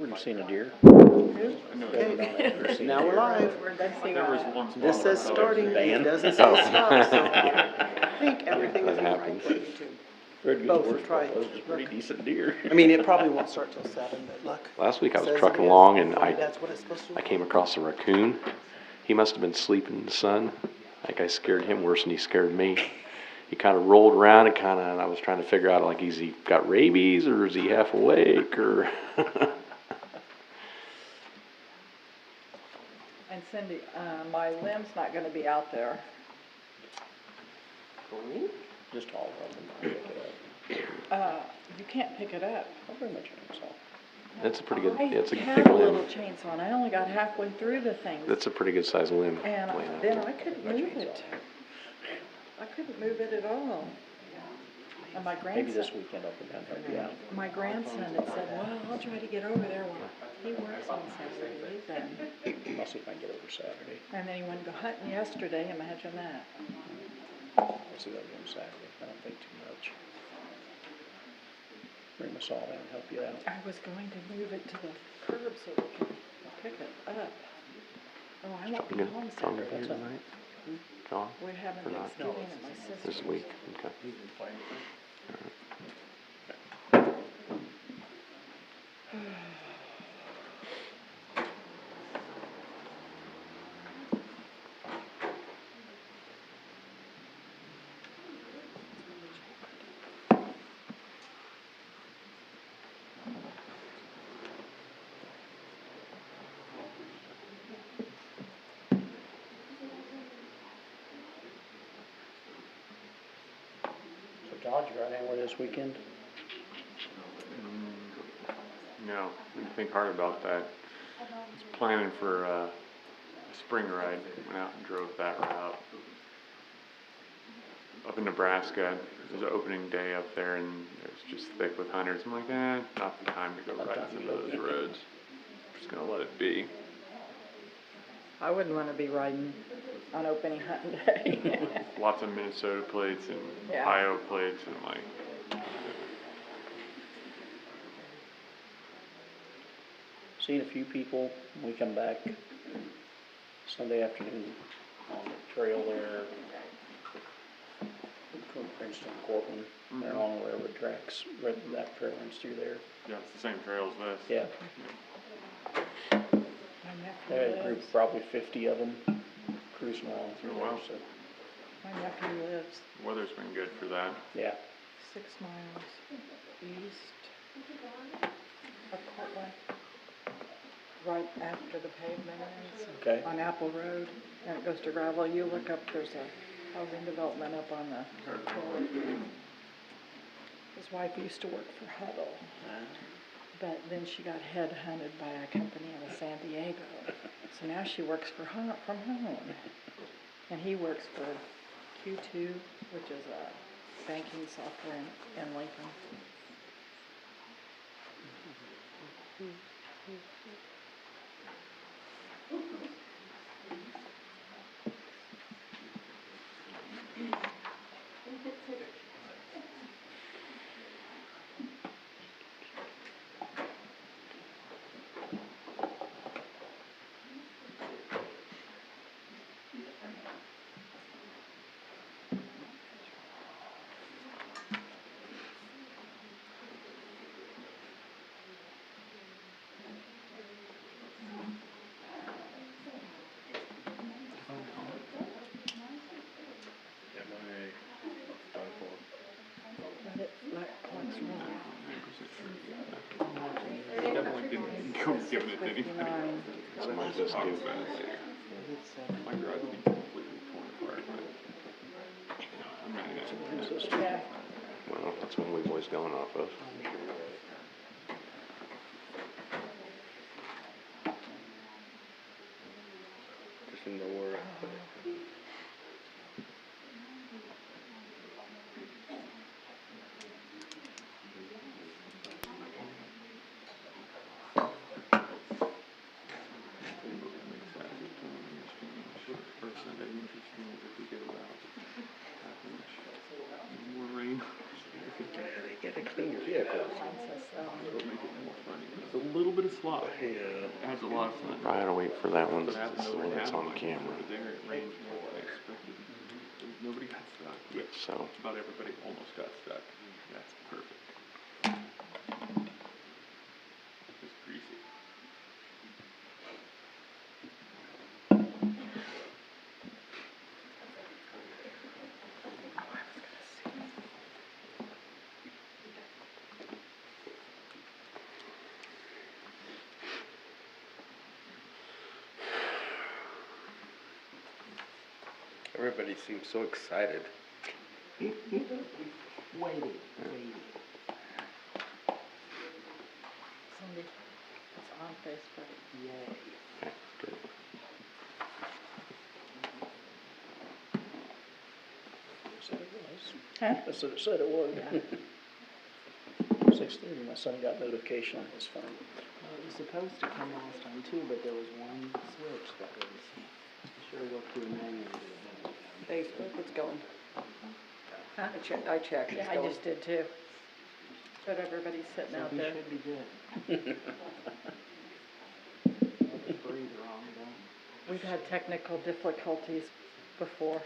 Ever seen a deer? Okay. Now we're live. This says starting, it doesn't say stop, so I think everything is in the right place. Both will try. Those are pretty decent deer. I mean, it probably won't start till 7, but look. Last week I was Says trucking it is. along and That's what it's supposed to I do. came across a raccoon. He must have been sleeping in the sun. I think I scared him worse than he scared me. He kind of rolled around and I was trying to figure out, like, is he got rabies or is he half awake or? And Cindy, my limb's not gonna be out there. Just all of them. Pick it up. You can't pick it up. I'll bring my chainsaw. That's a pretty good, yeah, it's a I big have a little limb. chainsaw and I only got halfway through the thing. That's a pretty good sized limb. And laying out then there. I couldn't move it. I couldn't move it at all. And my Maybe this grandson, weekend I'll come down and help you out. my grandson had said, well, I'll try to get over there. Well, he works on Saturdays and, I'll see if I can get over Saturday. and then he went to go hunting yesterday, imagine that. I'll see what I'll do on Saturday. I don't think too much. Bring my saw down and help you out. I was going to move it to the curb so we can pick it up. Oh, I won't be Good. home John, Saturday. here tonight? John? We're having Or not? Thanksgiving at my sister's. This week, okay. So Todd, you right anywhere this weekend? No, we can think hard about that. I was planning for a spring ride. Went out and drove that route. Up in Nebraska, it was opening day up there, and it was just thick with hunters. I'm like, not the time to go ride some of those roads. Just gonna let it be. I wouldn't want to be riding on opening hunting day. Lots of Minnesota plates and Yeah. Ohio plates, and I'm like, Seen a few people when we come back Sunday afternoon on the trail there. Between Princeton and Cortland. They're along the railroad tracks. That trail runs through there. yeah, it's the same trail as this. Yeah. My They had a nephew group lives, of probably 50 of them cruising along through Oh, there, wow. so, my nephew lives The weather's been good for that. yeah. 6 miles east of Cortland, right after the pavement ends. Okay. On Apple Road, and it goes to gravel. You look up, there's a housing development up on the hill. His wife used to work for Huddle, but then she got headhunted by a company out of San Diego. So now she works from home. And he works for Q2, which is a banking software in Lincoln. But it likes wrong. Definitely didn't go giving it to anybody. 59. Somebody just Talk do. about it later. My garage would be completely torn apart, but I'm not gonna. Yeah. Well, that's what we've always gone off of. Just didn't know where I put it. More rain. They gotta clean your vehicle. Mine says, It'll make it more funny. There's a little bit of slot. It has a lot of sun. I gotta wait for that one, But this it is the one that's on camera, There, it rained more than I expected. Nobody got stuck. But so. about everybody almost got stuck. That's perfect. It's greasy. Everybody seems so excited. Waiting. Cindy, it's on Facebook. Yay. Okay, good. Said it was. Huh? That's what it said it was. Yeah. 6:30, my son got notification on his phone. Well, it was supposed to come last time too, but there was one switch that was, sure looked through manually. Facebook, it's going. Huh? I checked, Yeah, it's I going. just did too. But everybody's sitting So out he there. should be good. Breathe wrong, don't. We've had technical difficulties before.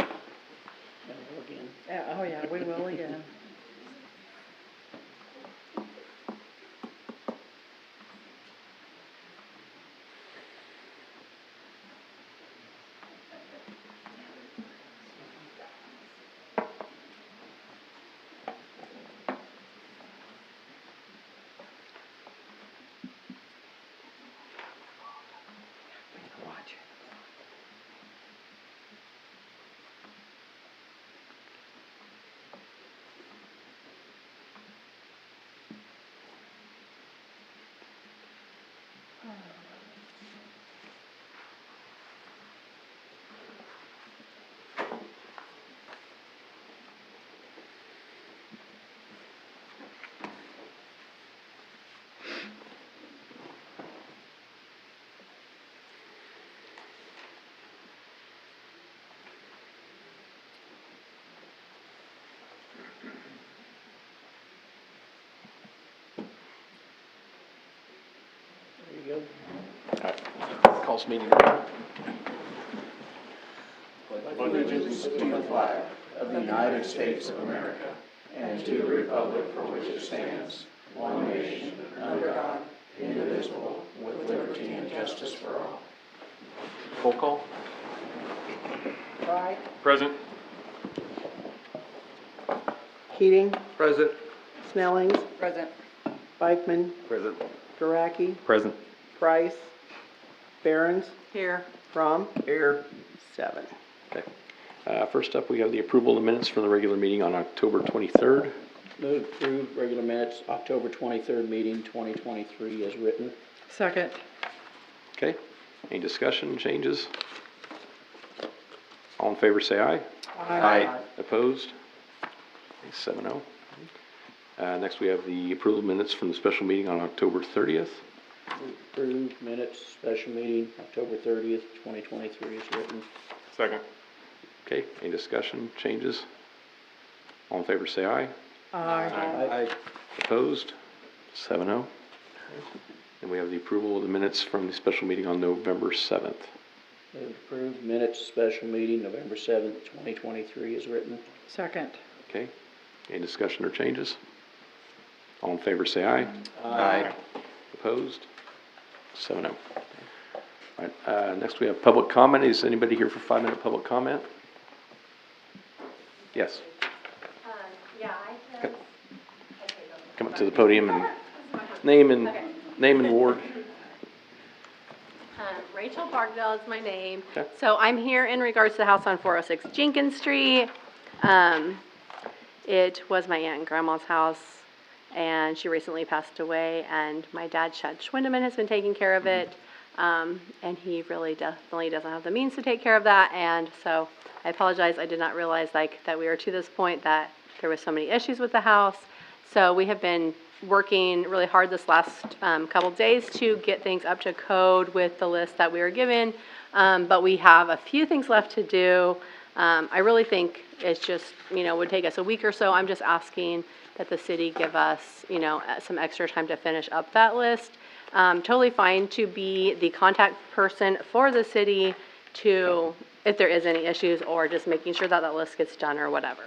And again. Yeah, oh yeah, we will again. There you Calls meeting to order. Allegiance to the flag of the United States of America and to the republic for which it stands, one nation, under God, indivisible, with liberty and justice for all. Roll call? Right? Present. Keating, Present. Snellings, Present. Bikeman, Present. Garacki, Present. Price, Barron's, Here. Crom. Here. 7. Okay. First up, we have the approval of the minutes from the regular meeting on October 23rd. go. Move approved regular minutes, October 23rd meeting, 2023 as written. Second. Okay. Any discussion, changes? All in favor, say aye. Aye. Opposed? 7-0. Next, we have the approval of minutes from the special meeting on October 30th. Move approved minutes, special meeting, October 30th, 2023 as written. Second. Okay. Any discussion, changes? All in favor, say aye. Aye. Opposed? 7-0. And we have the approval of the minutes from the special meeting on November 7th. Move approved minutes, special meeting, November 7th, 2023 as written. Second. Okay. Any discussion or changes? All in favor, say aye. Aye. Opposed? 7-0. All right, next we have public comment. Is anybody here for 5-minute public comment? Yes. Yeah, I can. Come up to the podium and name and ward. Rachel Bargdale is my name. Okay. So I'm here in regards to the house on 406 Jenkins Street. It was my aunt and grandma's house, and she recently passed away, and my dad, Chad Schwindeman, has been taking care of it. And he really definitely doesn't have the means to take care of that, and so I apologize, I did not realize that we were to this point, that there was so many issues with the house. So we have been working really hard this last couple days to get things up to code with the list that we were given, but we have a few things left to do. I really think it's just, would take us a week or so. I'm just asking that the city give us, some extra time to finish up that list. Totally fine to be the contact person for the city to, if there is any issues, or just making sure that that list gets done or whatever.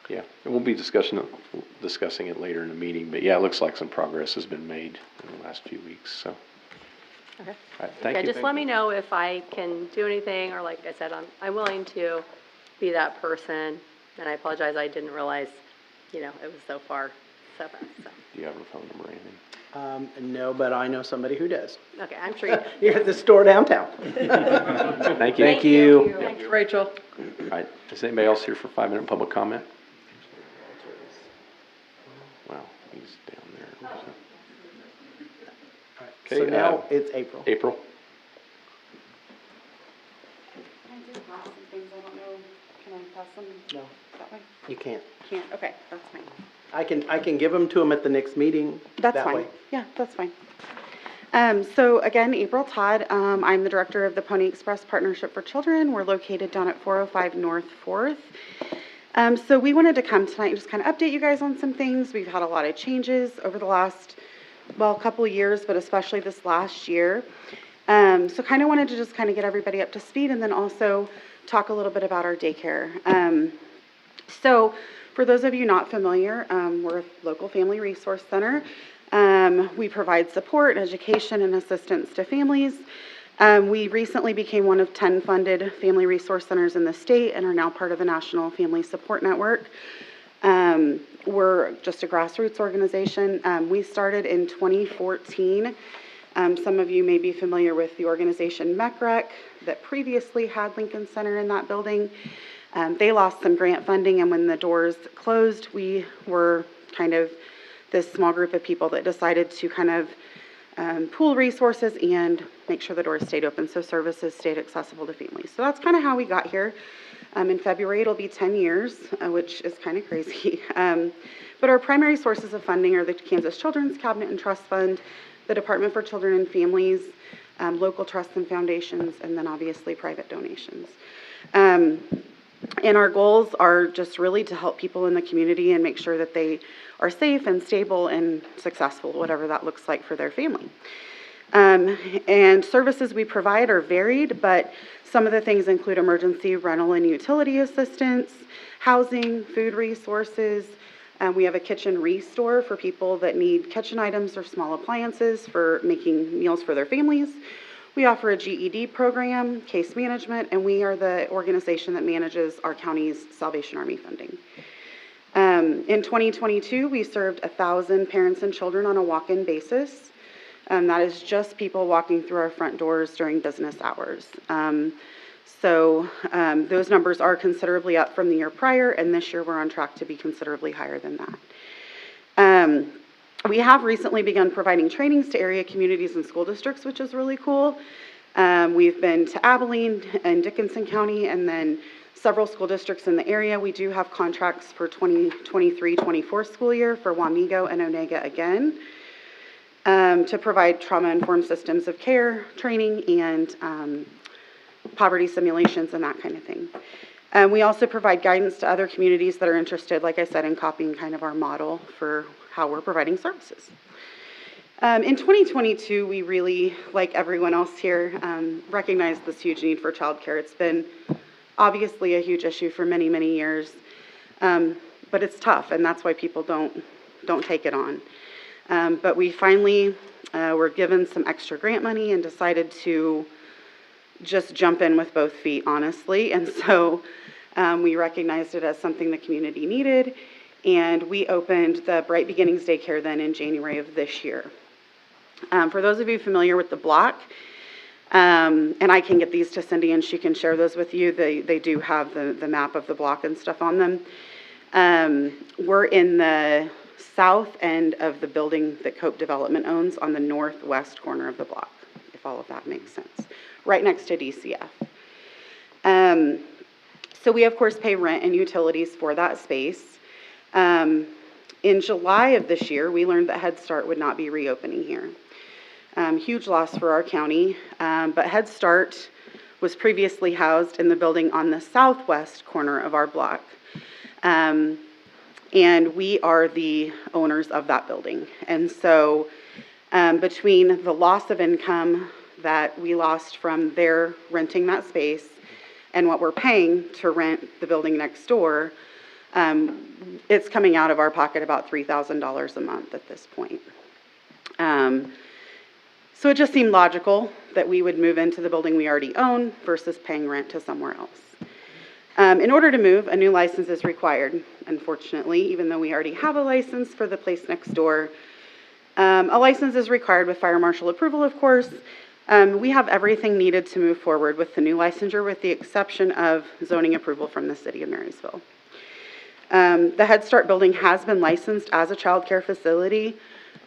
Yeah, and we'll be discussing it later in the meeting, but yeah, it looks like some progress has been made in the last few weeks, so. Okay. All right, thank you. Yeah, just let me know if I can do anything, or like I said, I'm willing to be that person, and I apologize, I didn't realize, it was so fast, so. Do you have a phone number or anything? No, but I know somebody who does. Okay, I'm sure you do. You're at the store downtown. Thank you. Thank you. Thanks, Rachel. All right, is anybody else here for 5-minute public comment? Wow, he's down there. So Okay, now it's April. April? I did pass some things, I don't know, can I pass them No, that way? you can't. Can't, okay, that's fine. I can give them to them at the next meeting. That's that fine, way. yeah, that's fine. So again, April Todd, I'm the director of the Pony Express Partnership for Children. We're located down at 405 North 4th. So we wanted to come tonight and just kind of update you guys on some things. We've had a lot of changes over the last, couple of years, but especially this last year. So kind of wanted to just kind of get everybody up to speed, and then also talk a little bit about our daycare. So for those of you not familiar, we're a local family resource center. We provide support, education, and assistance to families. We recently became one of 10 funded family resource centers in the state and are now part of the National Family Support Network. We're just a grassroots organization. We started in 2014. Some of you may be familiar with the organization MECREC that previously had Lincoln Center in that building. They lost some grant funding, and when the doors closed, we were kind of this small group of people that decided to kind of pool resources and make sure the doors stayed open so services stayed accessible to families. So that's kind of how we got here. In February, it'll be 10 years, which is kind of crazy. But our primary sources of funding are the Kansas Children's Cabinet and Trust Fund, the Department for Children and Families, local trusts and foundations, and then obviously private donations. And our goals are just really to help people in the community and make sure that they are safe and stable and successful, whatever that looks like for their family. And services we provide are varied, but some of the things include emergency rental and utility assistance, housing, food resources. We have a kitchen restore for people that need kitchen items or small appliances for making meals for their families. We offer a GED program, case management, and we are the organization that manages our county's Salvation Army funding. In 2022, we served 1,000 parents and children on a walk-in basis. That is just people walking through our front doors during business hours. Those numbers are considerably up from the year prior, and this year we're on track to be considerably higher than that. We have recently begun providing trainings to area communities and school districts, which is really cool. We've been to Abilene and Dickinson County, and then several school districts in the area. We do have contracts for 2023-24 school year for Wamego and Onega again, to provide trauma-informed systems of care, training, and poverty simulations and that kind of thing. We also provide guidance to other communities that are interested, like I said, in copying kind of our model for how we're providing services. In 2022, we really, like everyone else here, recognized this huge need for childcare. It's been obviously a huge issue for many, many years, but it's tough, and that's why people don't take it on. But we finally were given some extra grant money and decided to just jump in with both feet, honestly. And so we recognized it as something the community needed, and we opened the Bright Beginnings Daycare then in January of this year. For those of you familiar with the block, and I can get these to Cindy and she can share those with you. They do have the map of the block and stuff on them. We're in the south end of the building that Cope Development owns on the northwest corner of the block, if all of that makes sense, right next to DCF. So we, of course, pay rent and utilities for that space. In July of this year, we learned that Head Start would not be reopening here. Huge loss for our county, but Head Start was previously housed in the building on the southwest corner of our block. And we are the owners of that building. And so between the loss of income that we lost from their renting that space and what we're paying to rent the building next door, it's coming out of our pocket about $3,000 a month at this point. So it just seemed logical that we would move into the building we already own versus paying rent to somewhere else. In order to move, a new license is required. Unfortunately, even though we already have a license for the place next door, a license is required with fire marshal approval, of course. We have everything needed to move forward with the new licensure with the exception of zoning approval from the city of Marysville. The Head Start building has been licensed as a child care facility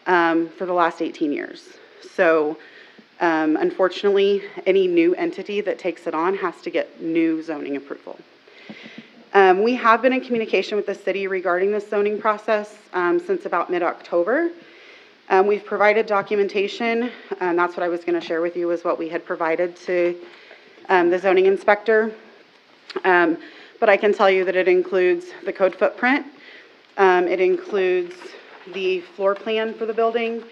for the last 18 years. So unfortunately, any new entity that takes it on has to get new zoning approval. We have been in communication with the city regarding this zoning process since about mid-October. We've provided documentation, and that's what I was going to share with you, is what we had provided to the zoning inspector. But I can tell you that it includes the code footprint, it includes the floor plan for the building,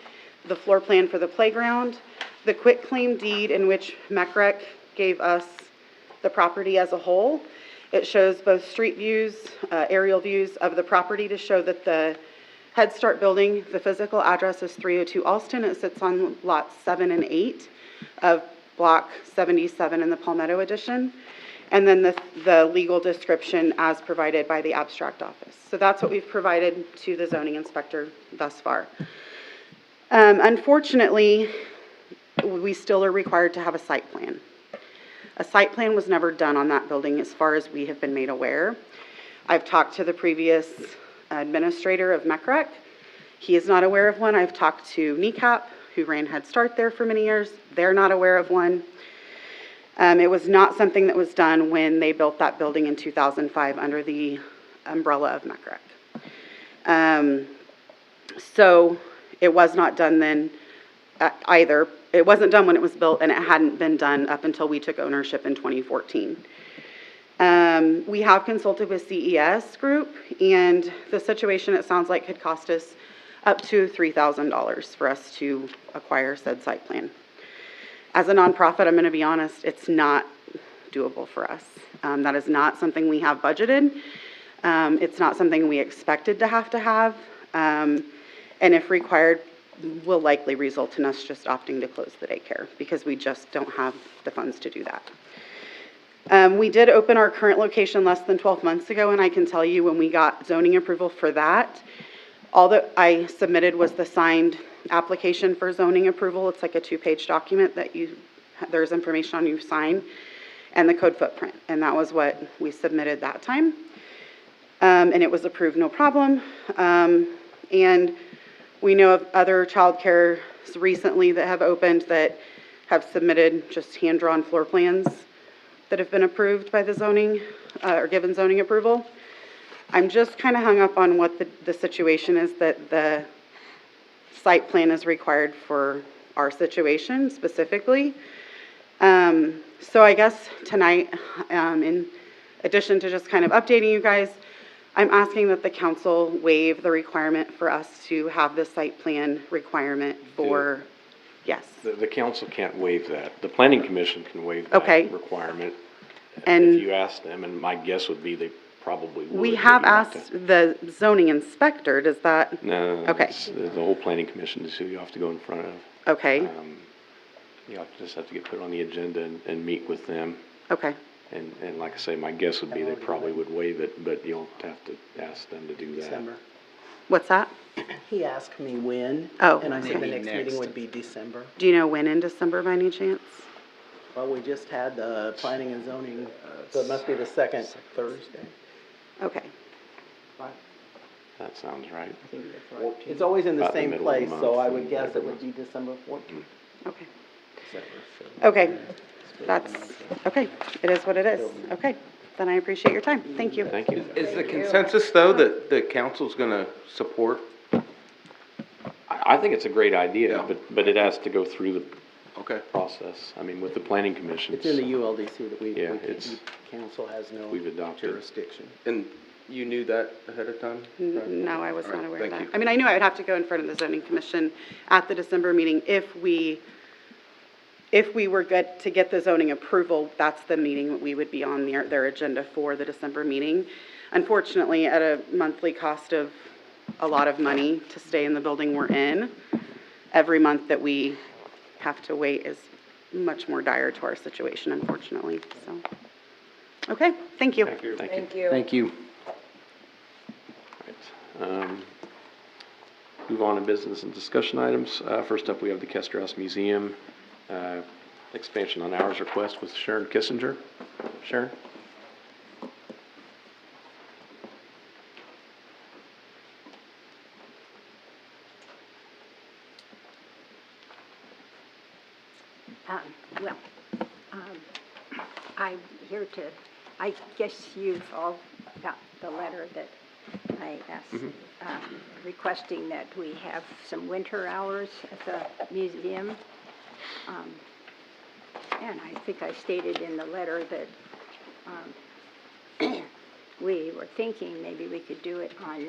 the floor plan for the playground, the quitclaim deed in which MECREC gave us the property as a whole. It shows both street views, aerial views of the property to show that the Head Start building, the physical address is 302 Alston. It sits on lots 7 and 8 of block 77 in the Palmetto edition. And then the legal description as provided by the abstract office. So that's what we've provided to the zoning inspector thus far. Unfortunately, we still are required to have a site plan. A site plan was never done on that building as far as we have been made aware. I've talked to the previous administrator of MECREC. He is not aware of one. I've talked to NECAP, who ran Head Start there for many years. They're not aware of one. It was not something that was done when they built that building in 2005 under the umbrella of MECREC. So it was not done then either. It wasn't done when it was built, and it hadn't been done up until we took ownership in 2014. We have consulted with CES Group, and the situation, it sounds like, could cost us up to $3,000 for us to acquire said site plan. As a nonprofit, I'm going to be honest, it's not doable for us. That is not something we have budgeted. It's not something we expected to have. And if required, will likely result in us just opting to close the daycare because we just don't have the funds to do that. We did open our current location less than 12 months ago, and I can tell you when we got zoning approval for that, all that I submitted was the signed application for zoning approval. It's like a 2-page document that there's information on you sign, and the code footprint, and that was what we submitted that time. And it was approved, no problem. And we know of other childcare recently that have opened that have submitted just hand-drawn floor plans that have been approved by the zoning, or given zoning approval. I'm just kind of hung up on what the situation is, that the site plan is required for our situation specifically. So I guess tonight, in addition to just kind of updating you guys, I'm asking that the council waive the requirement for us to have the site plan requirement for, yes. The council can't waive that. The planning commission can waive Okay. that requirement. And if you ask them, and my guess would be they probably would. we but have you have asked the zoning inspector, does that? No, Okay. the whole planning commission is who you have to go in front of. Okay, You just have to get put on the agenda and meet with them. okay, And like I say, my guess would be they probably would waive it, but you'll have to ask them to do that. December. what's that? He asked me when. Oh. And I said the Maybe next next. meeting would be December. Do you know when in December by any chance? Well, we just had the planning and zoning, so it must be the second Thursday. Okay, That sounds right. I think that's right. It's always in the About the same middle of the place, so month I and would guess it every would be December 14th. okay. Okay, that's, okay, it is what it is. Okay, then I appreciate your time. Thank you. Thank you. Is the consensus, though, that the council's gonna support? I think it's a great idea, Yeah. but it has to go through Okay. process. I mean, with the planning commission. It's in the ULDC that Yeah, it's- council has no We've adopted. jurisdiction. And you knew that ahead of time? No, I was All not right, aware of thank that. you. I mean, I knew I would have to go in front of the zoning commission at the December meeting if we were good to get the zoning approval. That's the meeting that we would be on their agenda for the December meeting. Unfortunately, at a monthly cost of a lot of money to stay in the building we're in, every month that we have to wait is much more dire to our situation, unfortunately, so. Okay, thank you. Thank you. Thank you. Thank you. Right. Move on to business and discussion items. First up, we have the Kester House Museum, expansion on hours request with Sharon Kissinger. Sharon? Well, I'm here to, I guess you've all got the letter that I asked, requesting that we have some winter hours at the museum. And I think I stated in the letter that we were thinking maybe we could do it on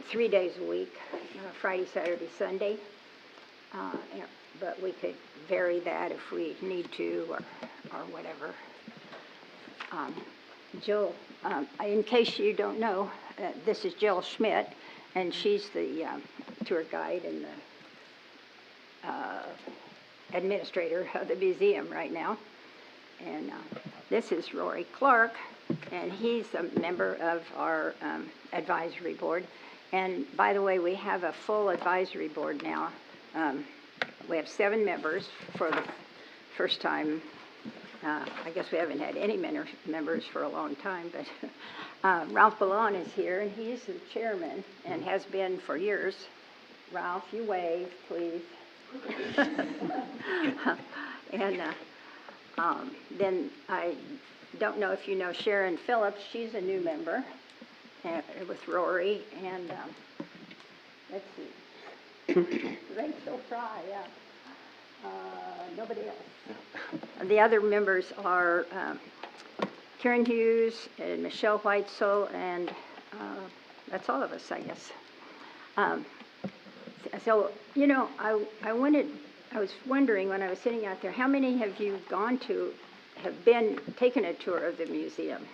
3 days a week, Friday, Saturday, Sunday. But we could vary that if we need to, or whatever. Jill, in case you don't know, this is Jill Schmidt, and she's the tour guide and the administrator of the museum right now. And this is Rory Clark, and he's a member of our advisory board. And by the way, we have a full advisory board now. We have 7 members for the first time. I guess we haven't had any members for a long time, but Ralph Ballon is here, and he's the chairman and has been for years. Ralph, you wave, please. And then I don't know if you know Sharon Phillips. She's a new member with Rory, and let's see. Rachel Fry, yeah. Nobody else. The other members are Karen Hughes and Michelle Whitesell, and that's all of us, I guess. So, you know, I was wondering when I was sitting out there, how many have you have taken a tour of the museum?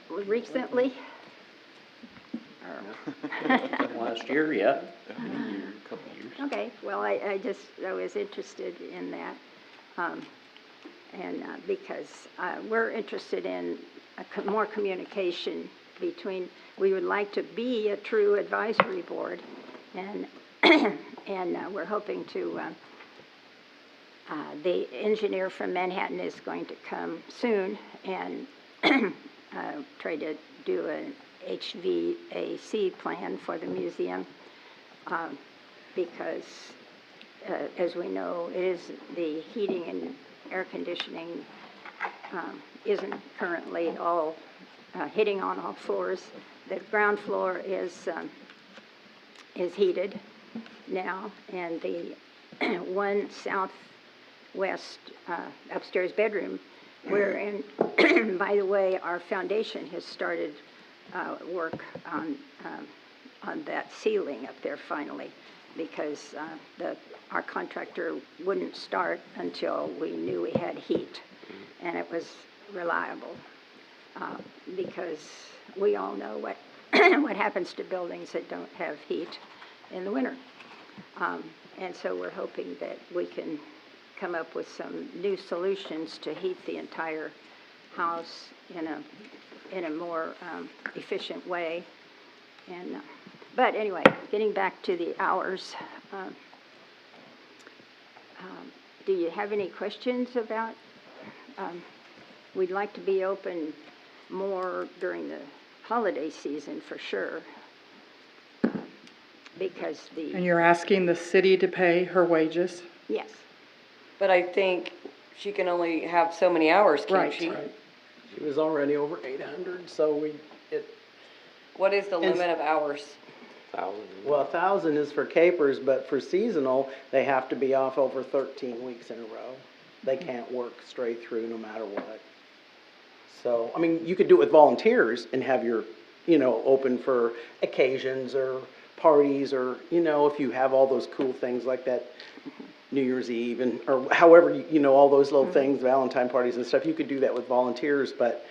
Recently? Last year, yeah. Okay, well, I was interested in that, and because we're interested in more communication between, we would like to be a true advisory board, and and we're hoping to, the engineer from Manhattan is going to come soon and try to do an HVAC plan for the museum, because as we know, the heating and air conditioning isn't currently all hitting on all floors. The ground floor is heated now, and the one southwest upstairs bedroom we're in, by the way, our foundation has started work on that ceiling up there finally, because our contractor wouldn't start until we knew we had heat, and it was reliable, because we all know what what happens to buildings that don't have heat in the winter. And so we're hoping that we can come up with some new solutions to heat the entire house in a more efficient way. And but anyway, getting back to the hours, do you have any questions about? We'd like to be open more during the holiday season for sure, because And you're asking the city to pay her wages? yes. But I think she can only have so many hours, can't Right. she? Right. She was already over 800, so What is the limit of hours? 1,000. Well, 1,000 is for capers, but for seasonal, they have to be off over 13 weeks in a row. They can't work straight through no matter what. So, I mean, you could do it with volunteers and have your, open for occasions or parties or, if you have all those cool things like that, New Year's Eve and, or however, all those little things, Valentine parties and stuff, you could do that with volunteers, but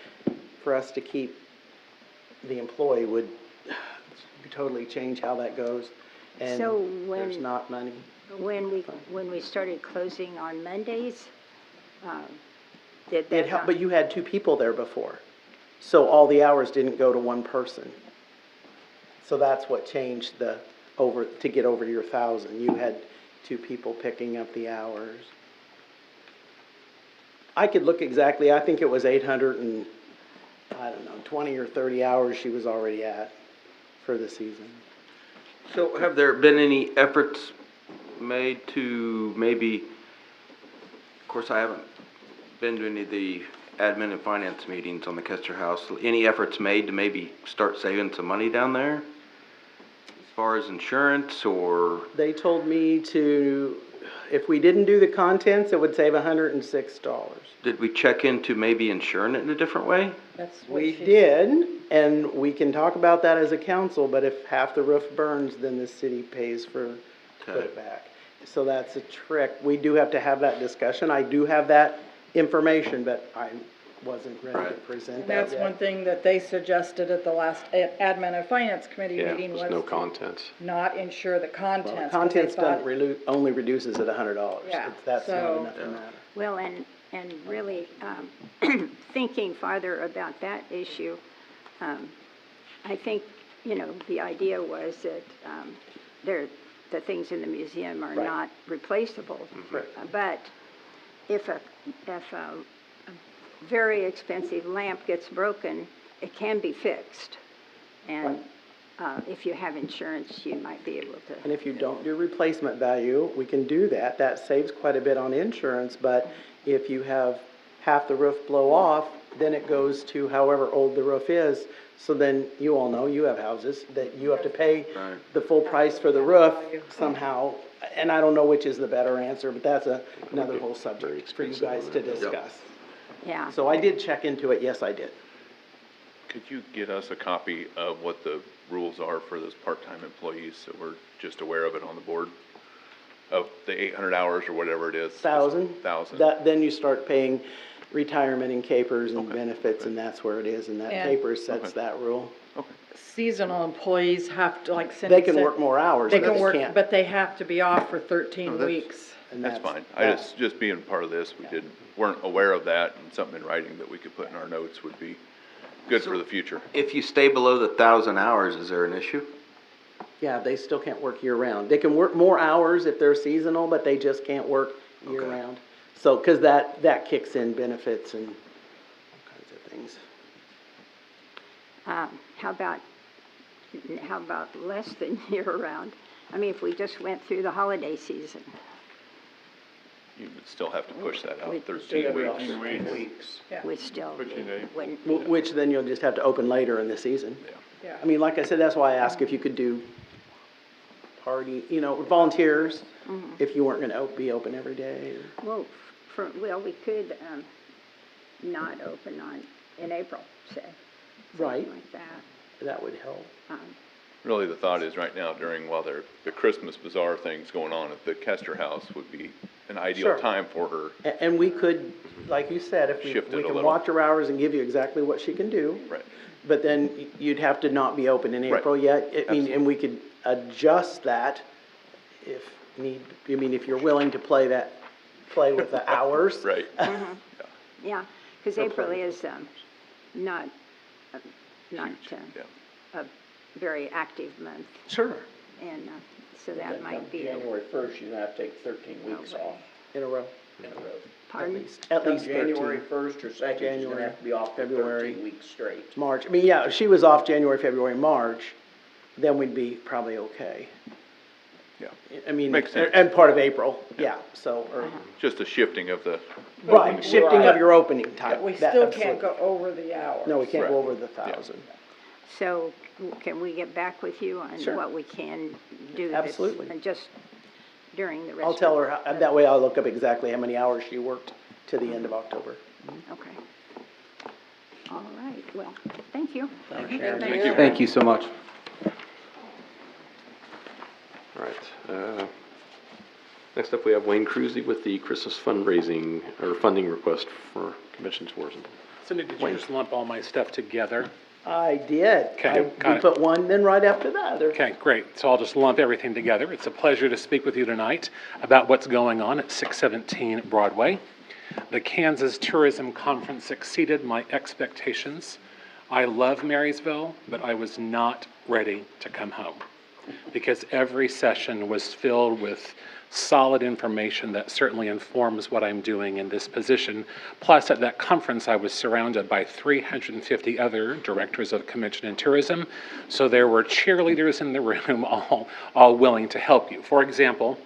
for us to keep the employee would totally change how that goes. And So there's not money. When we started closing on Mondays, did that It helped, not? but you had 2 people there before, so all the hours didn't go to one person. So that's what changed to get over your 1,000. You had 2 people picking up the hours. I could look exactly, I think it was 800 and, 20 or 30 hours she was already at for the season. So have there been any efforts made to maybe, of course, I haven't been to any of the admin and finance meetings on the Kester House. Any efforts made to maybe start saving some money down there? As far as insurance or? They told me if we didn't do the contents, it would save $106. Did we check into maybe insuring it in a different way? That's what We she did, and we can talk about that as a council, but if half the roof burns, then the city pays for put it back. So that's a trick. We do have to have that discussion. I do have that information, but I wasn't ready to present And that that's yet. one thing that they suggested at the last Admin and Finance Committee Yeah, meeting there's was no to contents. not insure the contents. Well, 'cause contents they thought- only reduces it $100. Yeah, That's not so- enough to matter. Well, and really, thinking farther about that issue, I think, the idea was that, the things in the museum are Right. not replaceable. But if a very expensive lamp gets broken, it can be fixed. And, if you have insurance, you might be able to. And if you don't do replacement value, we can do that. That saves quite a bit on insurance, but if you have half the roof blow off, then it goes to however old the roof is. So then, you all know, you have houses, that you have to pay the full price for the roof somehow. And I don't know which is the better answer, but that's another whole subject for you guys to discuss. Yeah. So I did check into it, yes, I did. Could you get us a copy of what the rules are for those part-time employees, so we're just aware of it on the board? Of the 800 hours or whatever it is? 1,000. Then you start paying retirement and capers and benefits, and that's where it is, and that And- paper sets that rule. Seasonal employees have to, like Cindy They can said, work more hours, They but can they work, can't. but they have to be off for 13 weeks. And That's fine. I just being part of this, weren't aware of that, and something in writing that we could put in our notes would be good for the future. If you stay below the 1,000 hours, is there an issue? Yeah, they still can't work year-round. They can work more hours if they're seasonal, but they just can't work year-round. So, because that kicks in benefits and all kinds of things. How about less than year-round? I mean, if we just went through the holiday season. You would still have to push that out We- 13 weeks. 13 weeks. Yeah. We still wouldn't. Which then you'll just have to open later in the season. Yeah. I mean, like I said, that's why I asked if you could do party, volunteers, if you weren't gonna be open every day. Well, we could, not open in April, say. Right. Something like that. That would help. Really, the thought is right now while the Christmas bazaar thing's going on at the Kester House would be an ideal Sure. time for her. And we could, like you said, if Shift it we a can little. watch her hours and give you exactly what she can do. Right. But then you'd have to not be open in Right. April yet. I mean, Absolutely. and we could adjust that if if you're willing to play with the hours. Right. Yeah, because Or April play. is, not Huge, yeah. a very active month, Sure. and, so that Then might come be. January 1st, you have to take 13 weeks off In a row. in a row. Pardon? At Come least January 13. 1st or 2nd, you're January, gonna have to be off for February. 13 weeks straight. March. I mean, yeah, if she was off January, February, March, then we'd be probably okay. Yeah. I mean, Makes sense. and part of April, yeah, so, Just a shifting of the. right, opening. shifting of your opening time. We That- still absolutely. can't go over the hours. No, we can't go Right. over the 1,000. So can we get back with you on Sure. what we can do? Absolutely. And just during the rest I'll tell her, that way I'll look up exactly how many hours she worked to the end of October. Okay. All right, well, thank you. Thanks, Sharon. Thank you. Thank you so much. All right, next up, we have Wayne Cruzy with the Christmas fundraising, or funding request for convention tourism. Cindy, did you just lump all my stuff together? I did. Okay, got We it. put one, then right after the other. Okay, great. So I'll just lump everything together. It's a pleasure to speak with you tonight about what's going on at 617 Broadway. The Kansas Tourism Conference exceeded my expectations. I love Marysville, but I was not ready to come home because every session was filled with solid information that certainly informs what I'm doing in this position. Plus, at that conference, I was surrounded by 350 other directors of convention and tourism, so there were cheerleaders in the room, all willing to help you. For example,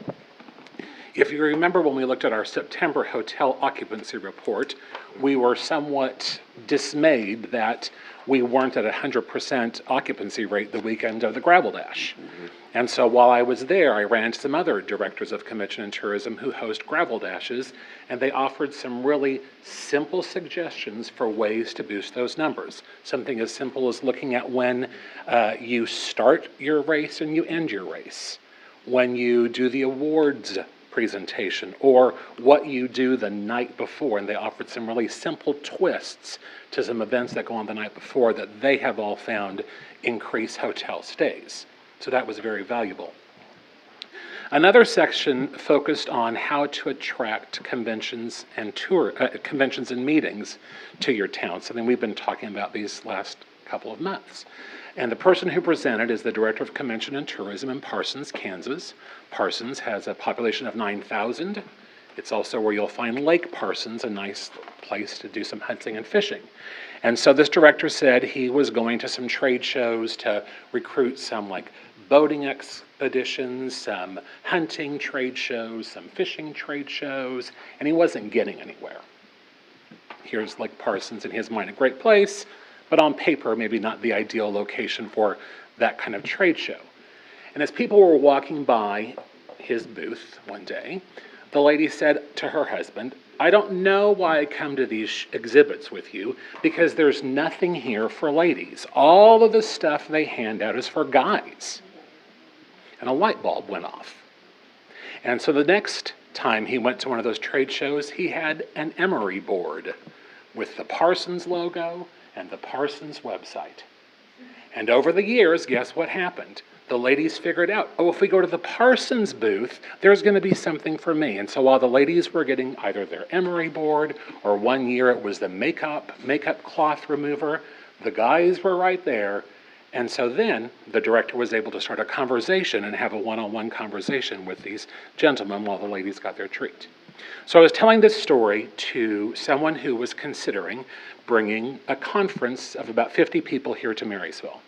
if you remember when we looked at our September hotel occupancy report, we were somewhat dismayed that we weren't at 100% occupancy rate the weekend of the Gravel Dash. And so while I was there, I ran into some other directors of convention and tourism who host Gravel Dashes, and they offered some really simple suggestions for ways to boost those numbers. Something as simple as looking at when you start your race and you end your race, when you do the awards presentation, or what you do the night before. And they offered some really simple twists to some events that go on the night before that they have all found increase hotel stays. So that was very valuable. Another section focused on how to attract conventions and conventions and meetings to your town, something we've been talking about these last couple of months. And the person who presented is the Director of Convention and Tourism in Parsons, Kansas. Parsons has a population of 9,000. It's also where you'll find Lake Parsons, a nice place to do some hunting and fishing. And so this director said he was going to some trade shows to recruit some like boating expeditions, some hunting trade shows, some fishing trade shows, and he wasn't getting anywhere. Here's Lake Parsons, in his mind, a great place, but on paper, maybe not the ideal location for that kind of trade show. And as people were walking by his booth one day, the lady said to her husband, "I don't know why I come to these exhibits with you, because there's nothing here for ladies. All of the stuff they hand out is for guys." And a light bulb went off. And so the next time he went to one of those trade shows, he had an emery board with the Parsons logo and the Parsons website. And over the years, guess what happened? The ladies figured out, oh, if we go to the Parsons booth, there's going to be something for me. And so while the ladies were getting either their emery board, or one year it was the makeup cloth remover, the guys were right there. And so then the director was able to start a conversation and have a one-on-one conversation with these gentlemen while the ladies got their treat. So I was telling this story to someone who was considering bringing a conference of about 50 people here to Marysville.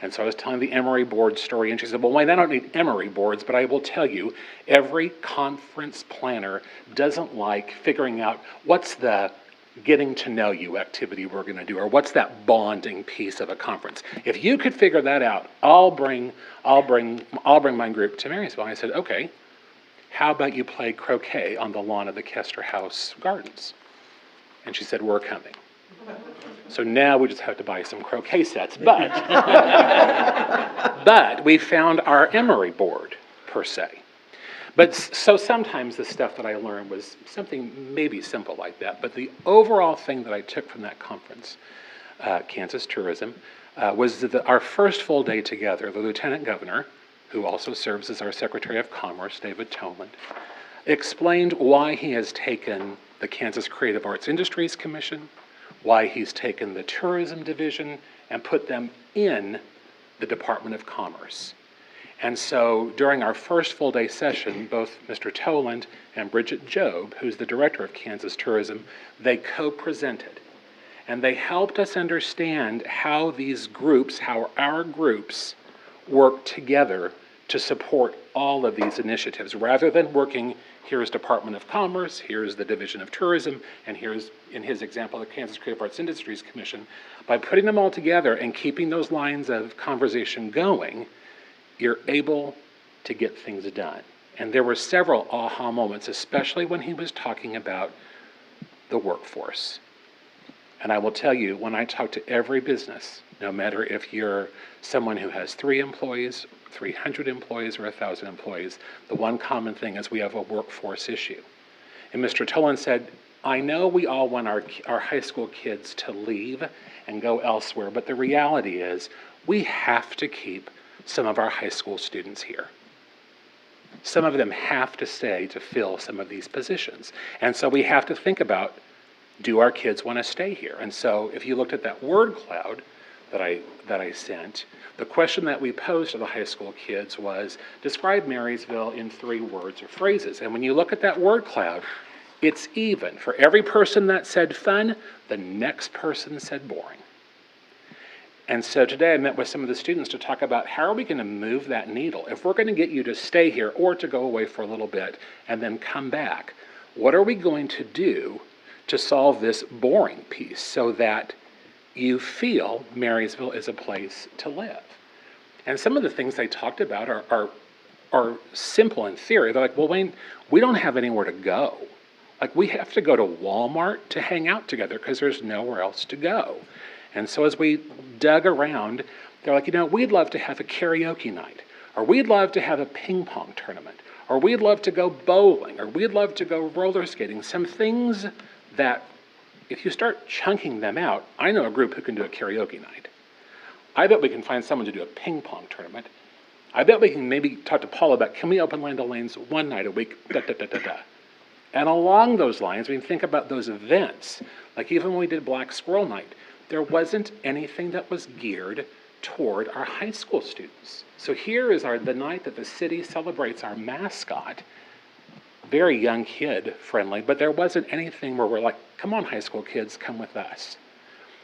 And so I was telling the emery board story, and she said, well, Wayne, I don't need emery boards, but I will tell you, every conference planner doesn't like figuring out what's the getting to know you activity we're going to do, or what's that bonding piece of a conference. If you could figure that out, I'll bring my group to Marysville. And I said, okay, how about you play croquet on the lawn of the Kester House Gardens? And she said, we're coming. So now we just have to buy some croquet sets, but we found our emery board, per se. But so sometimes the stuff that I learned was something maybe simple like that, but the overall thing that I took from that conference, Kansas Tourism, was that our first full day together, the Lieutenant Governor, who also serves as our Secretary of Commerce, David Toland, explained why he has taken the Kansas Creative Arts Industries Commission, why he's taken the tourism division and put them in the Department of Commerce. And so during our first full day session, both Mr. Toland and Bridget Job, who's the director of Kansas Tourism, they co-presented. And they helped us understand how these groups, how our groups work together to support all of these initiatives, rather than working Here's Department of Commerce, here's the Division of Tourism, and here's, in his example, the Kansas Creative Arts Industries Commission. By putting them all together and keeping those lines of conversation going, you're able to get things done. And there were several aha moments, especially when he was talking about the workforce. And I will tell you, when I talk to every business, no matter if you're someone who has 3 employees, 300 employees, or 1,000 employees, the one common thing is we have a workforce issue. And Mr. Tolan said, I know we all want our high school kids to leave and go elsewhere, but the reality is we have to keep some of our high school students here. Some of them have to stay to fill some of these positions. And so we have to think about, do our kids want to stay here? And so if you looked at that word cloud that I sent, the question that we posed to the high school kids was, describe Marysville in 3 words or phrases. And when you look at that word cloud, it's even. For every person that said fun, the next person said boring. And so today I met with some of the students to talk about how are we going to move that needle? If we're going to get you to stay here or to go away for a little bit and then come back, what are we going to do to solve this boring piece so that you feel Marysville is a place to live? And some of the things they talked about are simple in theory. They're like, well, Wayne, we don't have anywhere to go. Like, we have to go to Walmart to hang out together because there's nowhere else to go. And so as we dug around, they're like, we'd love to have a karaoke night, or we'd love to have a ping pong tournament, or we'd love to go bowling, or we'd love to go roller skating. Some things that, if you start chunking them out, I know a group who can do a karaoke night. I bet we can find someone to do a ping pong tournament. I bet we can maybe talk to Paul about, can we open Land O'Lane's one night a week, And along those lines, we can think about those events. Like even when we did Black Squirrel Night, there wasn't anything that was geared toward our high school students. So here is the night that the city celebrates our mascot. Very young kid friendly, but there wasn't anything where we're like, come on high school kids, come with us.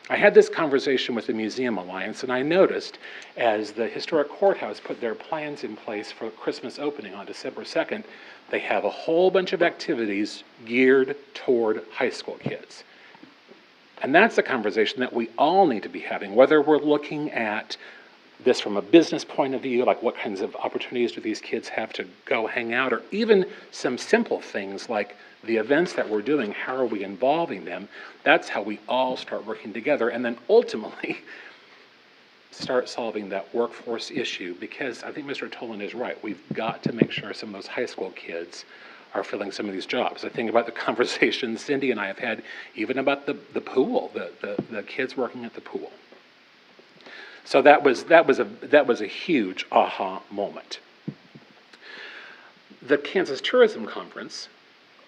I had this conversation with the Museum Alliance, and I noticed as the Historic Courthouse put their plans in place for Christmas opening on December 2nd, they have a whole bunch of activities geared toward high school kids. And that's a conversation that we all need to be having, whether we're looking at this from a business point of view, like what kinds of opportunities do these kids have to go hang out, or even some simple things like the events that we're doing, how are we involving them? That's how we all start working together and then ultimately start solving that workforce issue, because I think Mr. Tolan is right. We've got to make sure some of those high school kids are filling some of these jobs. I think about the conversations Cindy and I have had even about the pool, the kids working at the pool. So that was a huge aha moment. The Kansas Tourism Conference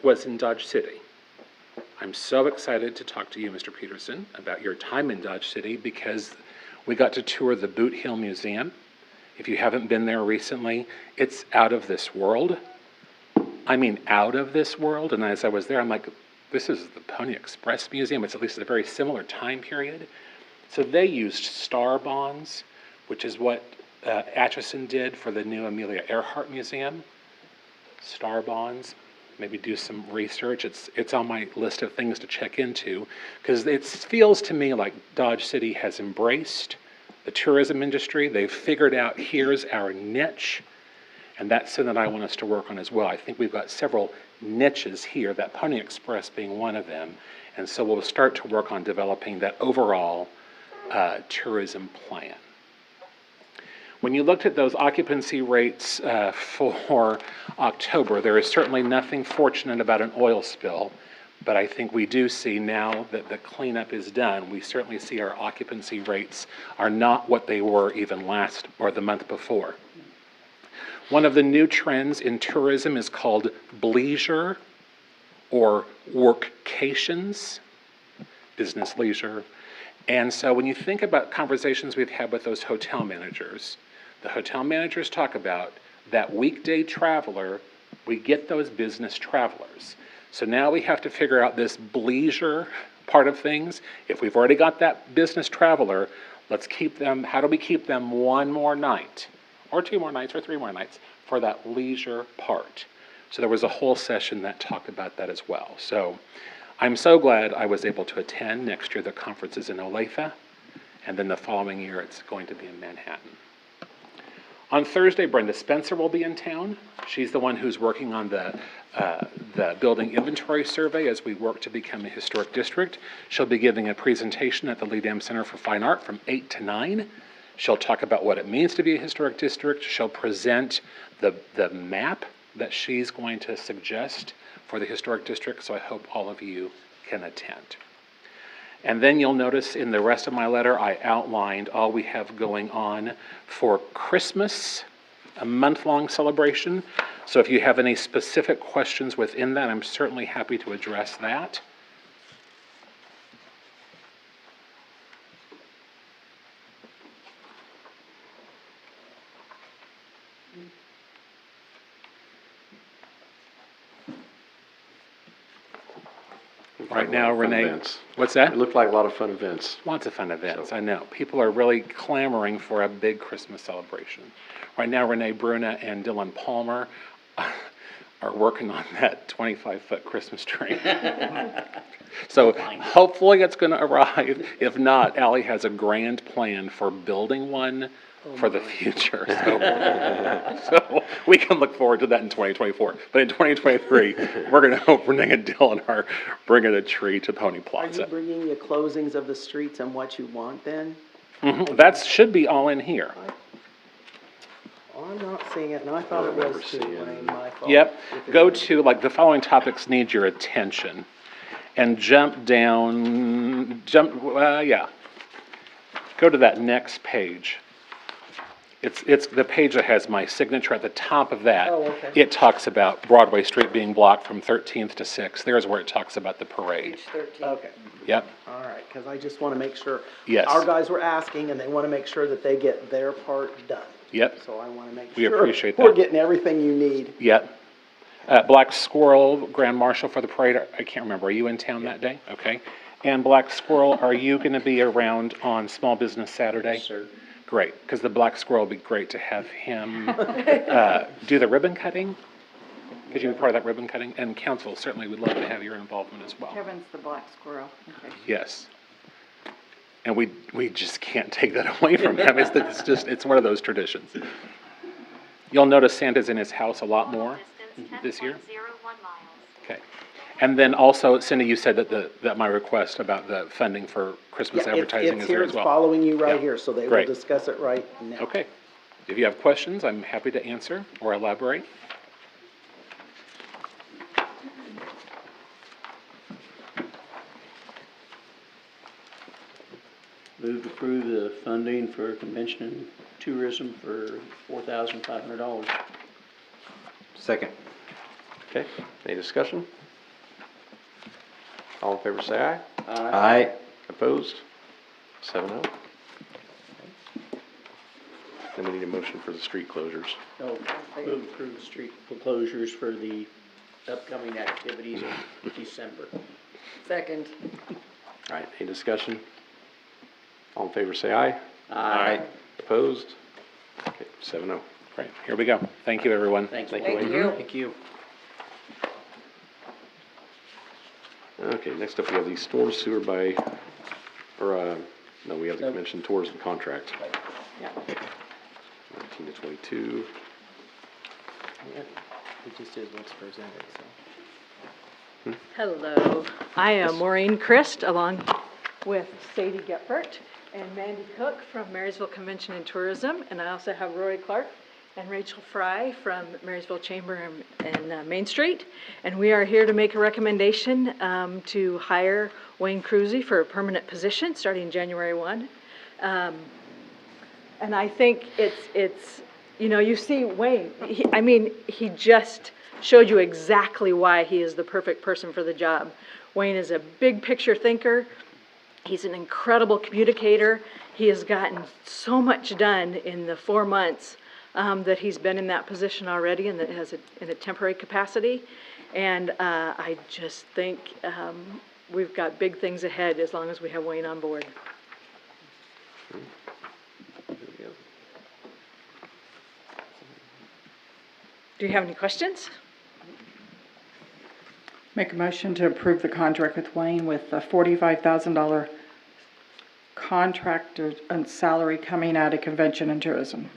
was in Dodge City. I'm so excited to talk to you, Mr. Peterson, about your time in Dodge City, because we got to tour the Boot Hill Museum. If you haven't been there recently, it's out of this world. I mean, out of this world. And as I was there, I'm like, this is the Pony Express Museum. It's at least a very similar time period. So they used star bonds, which is what Atchison did for the new Amelia Earhart Museum. Star bonds. Maybe do some research. It's on my list of things to check into, because it feels to me like Dodge City has embraced the tourism industry. They've figured out here's our niche, and that's something that I want us to work on as well. I think we've got several niches here, that Pony Express being one of them, and so we'll start to work on developing that overall tourism plan. When you looked at those occupancy rates for October, there is certainly nothing fortunate about an oil spill, but I think we do see now that the cleanup is done, we certainly see our occupancy rates are not what they were even last or the month before. One of the new trends in tourism is called bleisure or workcations, business leisure. And so when you think about conversations we've had with those hotel managers, the hotel managers talk about that weekday traveler, we get those business travelers. So now we have to figure out this bleisure part of things. If we've already got that business traveler, let's keep them, how do we keep them one more night, or 2 more nights, or 3 more nights for that leisure part? So there was a whole session that talked about that as well. So I'm so glad I was able to attend. Next year, the conference is in Olathe, and then the following year, it's going to be in Manhattan. On Thursday, Brenda Spencer will be in town. She's the one who's working on the building inventory survey as we work to become a historic district. She'll be giving a presentation at the Lee Dam Center for Fine Art from 8 to 9. She'll talk about what it means to be a historic district. She'll present the map that she's going to suggest for the historic district, so I hope all of you can attend. And then you'll notice in the rest of my letter, I outlined all we have going on for Christmas, a month-long celebration. So if you have any specific questions within that, I'm certainly happy to address that. Right now, Renee, Events. what's that? It looked like a lot of fun events. Lots of fun events, I know. People are really clamoring for a big Christmas celebration. Right now, Renee Bruna and Dylan Palmer are working on that 25-foot Christmas tree. So hopefully it's going to arrive. If not, Allie has a grand plan for building one for the future. So we can look forward to that in 2024. But in 2023, we're going to hope Renee and Dylan are bringing a tree to Pony Are you Plaza. bringing your closings of the streets and what you want then? That should be all in here. Oh, I'm not seeing it, and I thought it was too, Wayne, my fault. Yep, go to, like, the following topics need your attention, and jump down, go to that next page. It's the page that has my signature at the top of that. Oh, okay. It talks about Broadway Street being blocked from 13th to 6th. There's where it talks about the parade. Page 13. Okay, Yep, all right, because I just want to make sure. Yes. Our guys were asking, and they want to make sure that they get their part done. yep, So I want to make We sure appreciate we're that. getting everything you need. yep. Black Squirrel, Grand Marshal for the parade, I can't remember, are you in town that day? Okay. And Black Squirrel, are you going to be around on Small Business Saturday? Yes, sir. Great, because the Black Squirrel would be great to have him do the ribbon cutting. Could you be part of that ribbon cutting? And council certainly would love to have your involvement as well. Kevin's the black squirrel, okay. Yes. And we just can't take that away from him. It's one of those traditions. You'll notice Santa's in his house a lot more this year. Okay. And then also, Cindy, you said that my request about the funding for Christmas Yeah, advertising it's is here, there as it's well. following you right Yeah. here, so they will Great. discuss it right now. Okay. If you have questions, I'm happy to answer or elaborate. Move to approve the funding for convention and tourism for $4,500. Second. Okay, any discussion? All in favor, say aye. Aye. Opposed? 7-0. Then we need a motion for the street closures. No, move to approve the street closures for the upcoming activities in December. Second. All right, any discussion? All in favor, say aye. Aye. Opposed? Okay, 7-0. Great, here we go. Thank you, everyone. Thanks. Thank Thank Wayne. you. Thank you. Okay, next up we have the storm sewer no, we have the Nope. convention tourism contract. Yeah. 19 to 22. Yeah, it just is what's presented, so. Hello, I am Maureen Christ, along with Sadie Gephardt and Mandy Cook from Marysville Convention and Tourism, and I also have Rory Clark and Rachel Fry from Marysville Chamber and Main Street, and we are here to make a recommendation to hire Wayne Cruzy for a permanent position starting January 1. And I think it's you see Wayne, he just showed you exactly why he is the perfect person for the job. Wayne is a big picture thinker. He's an incredible communicator. He has gotten so much done in the 4 months that he's been in that position already, and that has in a temporary capacity. And I just think we've got big things ahead as long as we have Wayne on board. Do you have any questions? Make a motion to approve the contract with Wayne with a $45,000 contract and salary coming out of convention and tourism.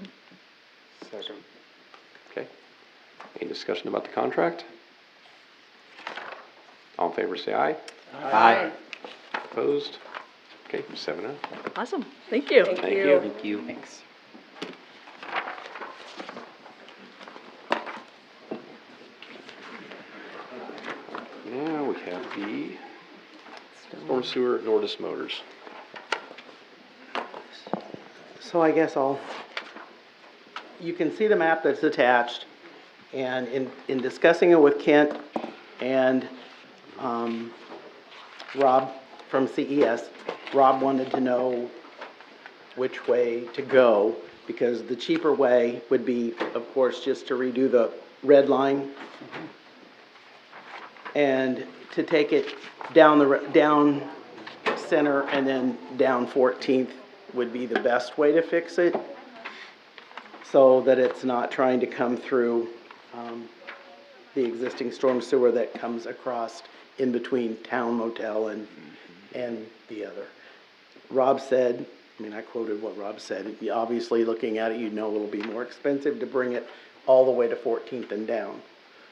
Second. Okay. Any discussion about the contract? All in favor, say aye. Aye. Opposed? Okay, 7-0. Awesome, thank you. Thank Thank you. you. Thank you. Thanks. Now we have the storm sewer Nordis Motors. So I guess you can see the map that's attached, and in discussing it with Kent and, Rob from CES, Rob wanted to know which way to go, because the cheaper way would be, of course, just to redo the red line and to take it down center and then down 14th would be the best way to fix it, so that it's not trying to come through the existing storm sewer that comes across in between Town Motel and the other. Rob said, I mean, I quoted what Rob said, obviously looking at it, you'd know it'll be more expensive to bring it all the way to 14th and down,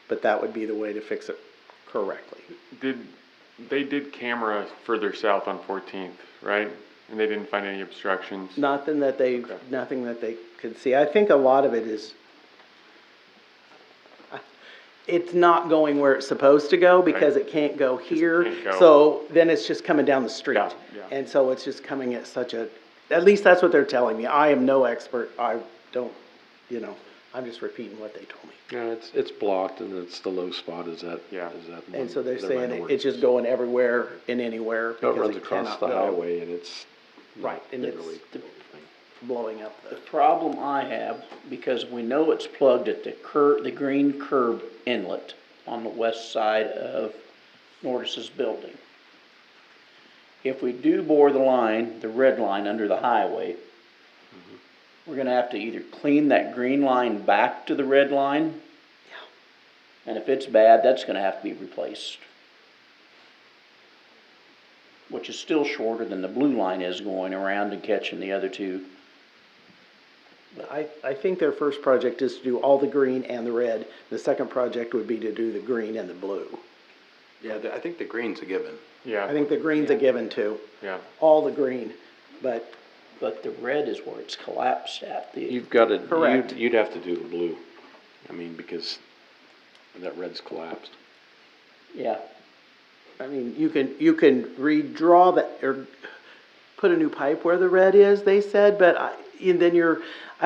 but that would be the way to fix it correctly. They did camera further south on 14th, right? And they didn't find any obstructions? Nothing that they could see. I think a lot of it is, it's not going where it's supposed to go because it can't go here. can't go. So then it's just coming down the street. Yeah, yeah. And so it's just coming at at least that's what they're telling me. I am no expert. I don't, I'm just repeating what they told me. Yeah, it's blocked and it's the low spot is that. Yeah. And so they're saying it's just going everywhere and anywhere. No, it because runs across cannot the go. highway and it's. Right, and it's literally blowing up The problem I have, because we know it's plugged at the green curb inlet on the west side of Nordis's building. If we do bore the line, the red line under the highway, we're gonna have to either clean that green line back to the red line. And if it's bad, that's gonna have to be replaced. Which is still shorter than the blue line is going around and catching the other two. I think their first project is to do all the green and the red. The second project would be to do the green and the blue. Yeah, I think the green's a given. Yeah. I think the green's a given too. Yeah. All the green, but the red is where it's collapsed at. You've got to, Correct. you'd have to do the blue. I mean, because that red's collapsed. Yeah, I mean, you can redraw that or put a new pipe where the red is, they said, but I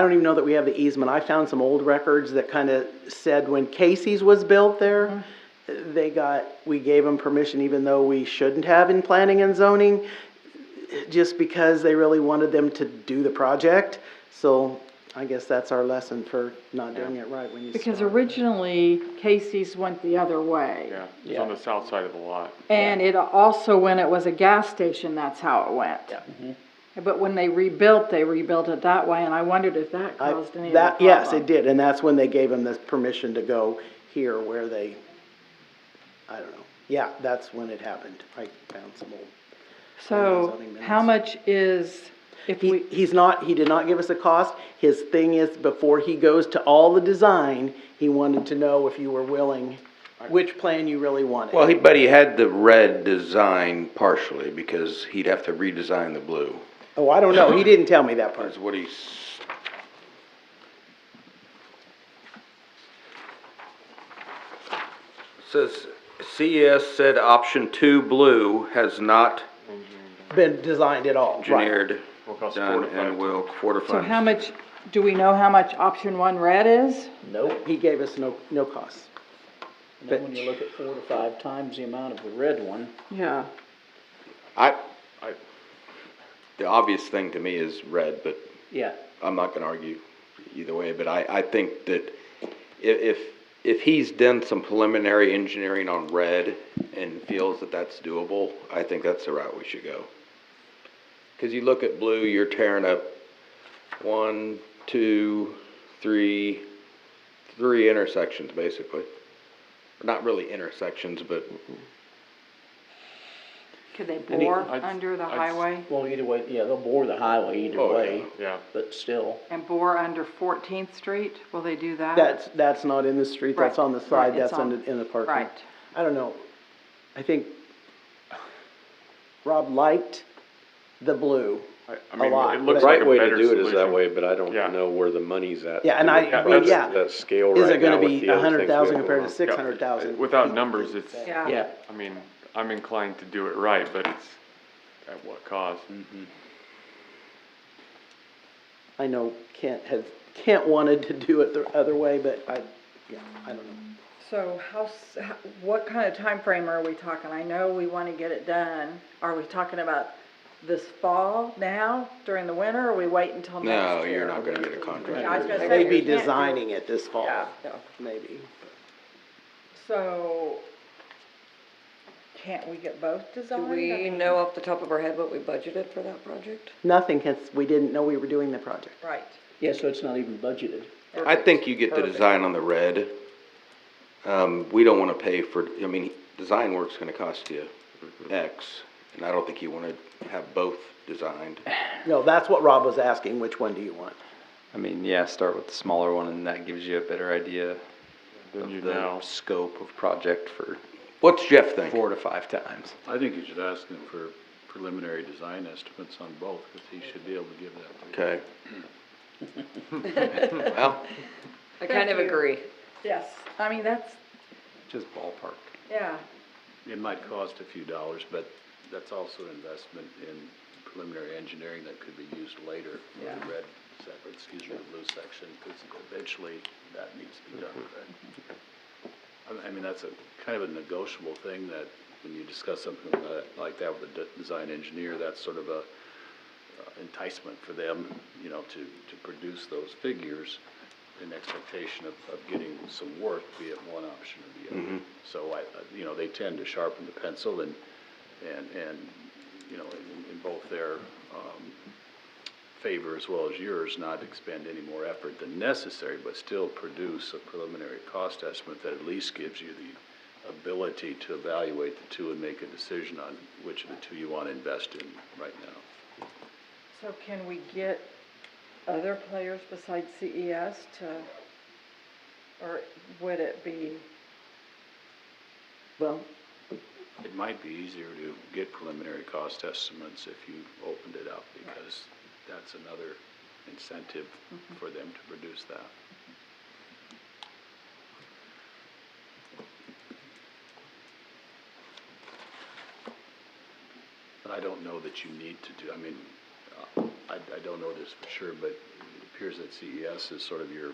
don't even know that we have the easement. I found some old records that kind of said when Casey's was built there, we gave them permission even though we shouldn't have in planning and zoning, just because they really wanted them to do the project. So I guess that's our lesson for not doing it right when you Because start. originally Casey's went the other way. Yeah, it's on the south side of the lot. And it also, when it was a gas station, that's how it went. But when they rebuilt it that way, and I wondered if that caused any of the problem. Yes, it did, and that's when they gave them the permission to go here where they, I don't know. Yeah, that's when it happened. I found some old. So how much is, if we, He did not give us a cost. His thing is, before he goes to all the design, he wanted to know if you were willing, which plan you really wanted. Well, but he had the red design partially because he'd have to redesign the blue. Oh, I don't know. He didn't tell me that part. That's what he's. Says, CES said option 2 blue has not Been designed at all. Right. engineered, Will cost done, 4 to 5 and will quarter so funds. how much, do we know how much option 1 red is? nope. He gave us no cost. Now, when you look at 4 to 5 times the amount of the red one, Yeah. The obvious thing to me is red, but yeah, I'm not gonna argue either way, but I think that if he's done some preliminary engineering on red and feels that that's doable, I think that's the route we should go. Cause you look at blue, you're tearing up 1, 2, 3 intersections basically, not really intersections, but Could they Any- bore I'd- under the I'd- highway Well, either way, yeah, they'll bore the highway either Oh, way, Yeah, but still. and bore under 14th Street? Will they do that? That's not in the street, that's Right, on the right, side, it's that's on- in the parking. Right. I don't know, I think Rob liked the blue. I A mean, lot, it but- looks The like right a way to better do it is that solution. way, but I don't Yeah. know where the money's at. Yeah, and That scale Is right it gonna now with be the other things we 100,000 have compared going to on. 600,000? Without numbers, it's, Yeah. Yeah, I mean, I'm inclined to do it right, but it's at what cost? I know Kent wanted to do it the other way, but I don't know. So what kind of time frame are we talking? I know we want to get it done. Are we talking about this fall now, during the winter, or are we wait until next year? no, you're not gonna get a Yeah, I was contractor. gonna say, They'd be we can't do- designing it this fall, Yeah. maybe. So, can't we get both Do designed? I we mean- know off the top of our head what we budgeted for that project? Nothing, because we didn't know we were doing the project. Right. yeah, so it's not even budgeted. I think you get the design on the red. We don't wanna pay for, I mean, design work's gonna cost you X, and I don't think you wanna have both designed. No, that's what Rob was asking, which one do you want? I mean, yeah, start with the smaller one and that gives you a better idea Then you of the know. scope of project for What's Jeff think? 4 to 5 times. I think you should ask him for preliminary design estimates on both, because he should be able to give that to you. Okay. Well, I kind of you. agree. Yes, I mean, that's, Just ballpark. yeah, It might cost a few dollars, but that's also an investment in preliminary engineering that could be used later for Yeah. the red, the blue section, because eventually that needs to be done, correct? I mean, that's a kind of a negotiable thing that when you discuss something like that with a design engineer, that's sort of a enticement for them, you know, to produce those figures in expectation of getting some work, be it one option or the other. So you know, they tend to sharpen the pencil and, you know, in both their, favor as well as yours, not expend any more effort than necessary, but still produce a preliminary cost estimate that at least gives you the ability to evaluate the two and make a decision on which of the two you want to invest in right now. so can we get other players besides CES to, or would it be, Well, It might be easier to get preliminary cost estimates if you opened it up, because that's another incentive for them to produce that. But I don't know that you need to do, I mean, I don't know this for sure, but it appears that CES is sort of your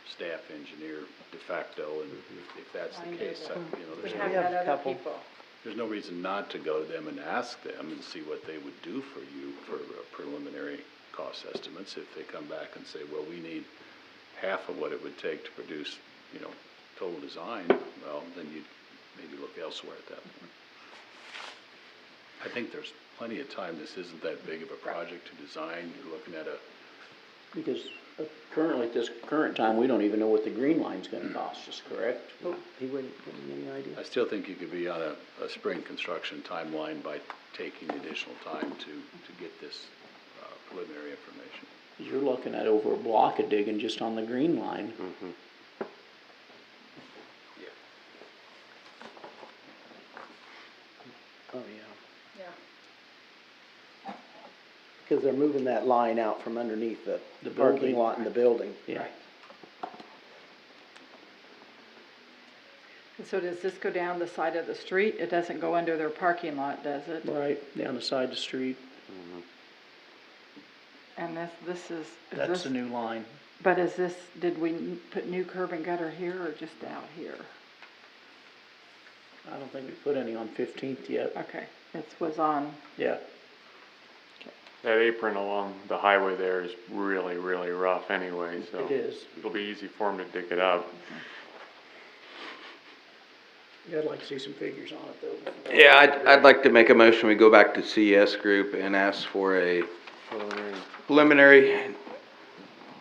staff engineer de facto, and if that's the case, you know, we there's have no, had other couple. people? there's no reason not to go to them and ask them and see what they would do for you for preliminary cost estimates. If they come back and say, well, we need half of what it would take to produce, you know, total design, well, then you'd maybe look elsewhere at that point. I think there's plenty of time. This isn't that big of a project to design. You're looking at a, Because currently, at this current time, we don't even know what the green line's gonna cost us, correct? he wouldn't give me any idea. I still think you could be on a spring construction timeline by taking additional time to get this preliminary information. You're looking at over a block of digging just on the green line. Oh, yeah. Yeah. Because they're moving that line out from underneath the building. parking lot in the building. Yeah. And so does this go down the side of the street? It doesn't go under their parking lot, does it? Right, down the side of the street. And this is That's this, the new line. but is this, did we put new curb and gutter here or just out here? I don't think we put any on 15th yet. Okay, it was on, Yeah. That apron along the highway there is really, really rough anyway, so. It is. It'll be easy for them to dig it up. Yeah, I'd like to see some figures on it though. yeah, I'd like to make a motion, we go back to CS Group and ask for a preliminary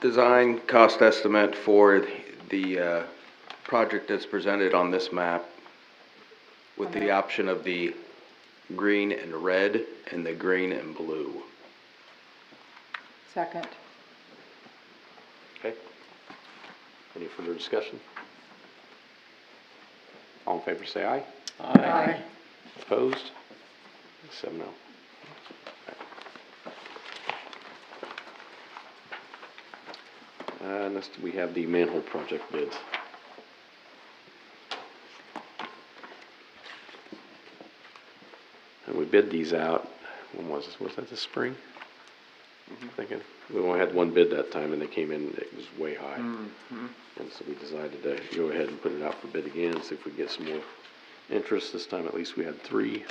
design cost estimate for the project that's presented on this map with the option of the green and red and the green and blue. Second. Okay. Any further discussion? All in favor, say aye. Aye. Opposed? 7-0. Next, we have the manhole project bids. And we bid these out, when was this, was that the spring? Thinking, we only had one bid that time and they came in, it was way high. And so we decided to go ahead and put it out for bid again, see if we get some more interest. This time at least we had 3.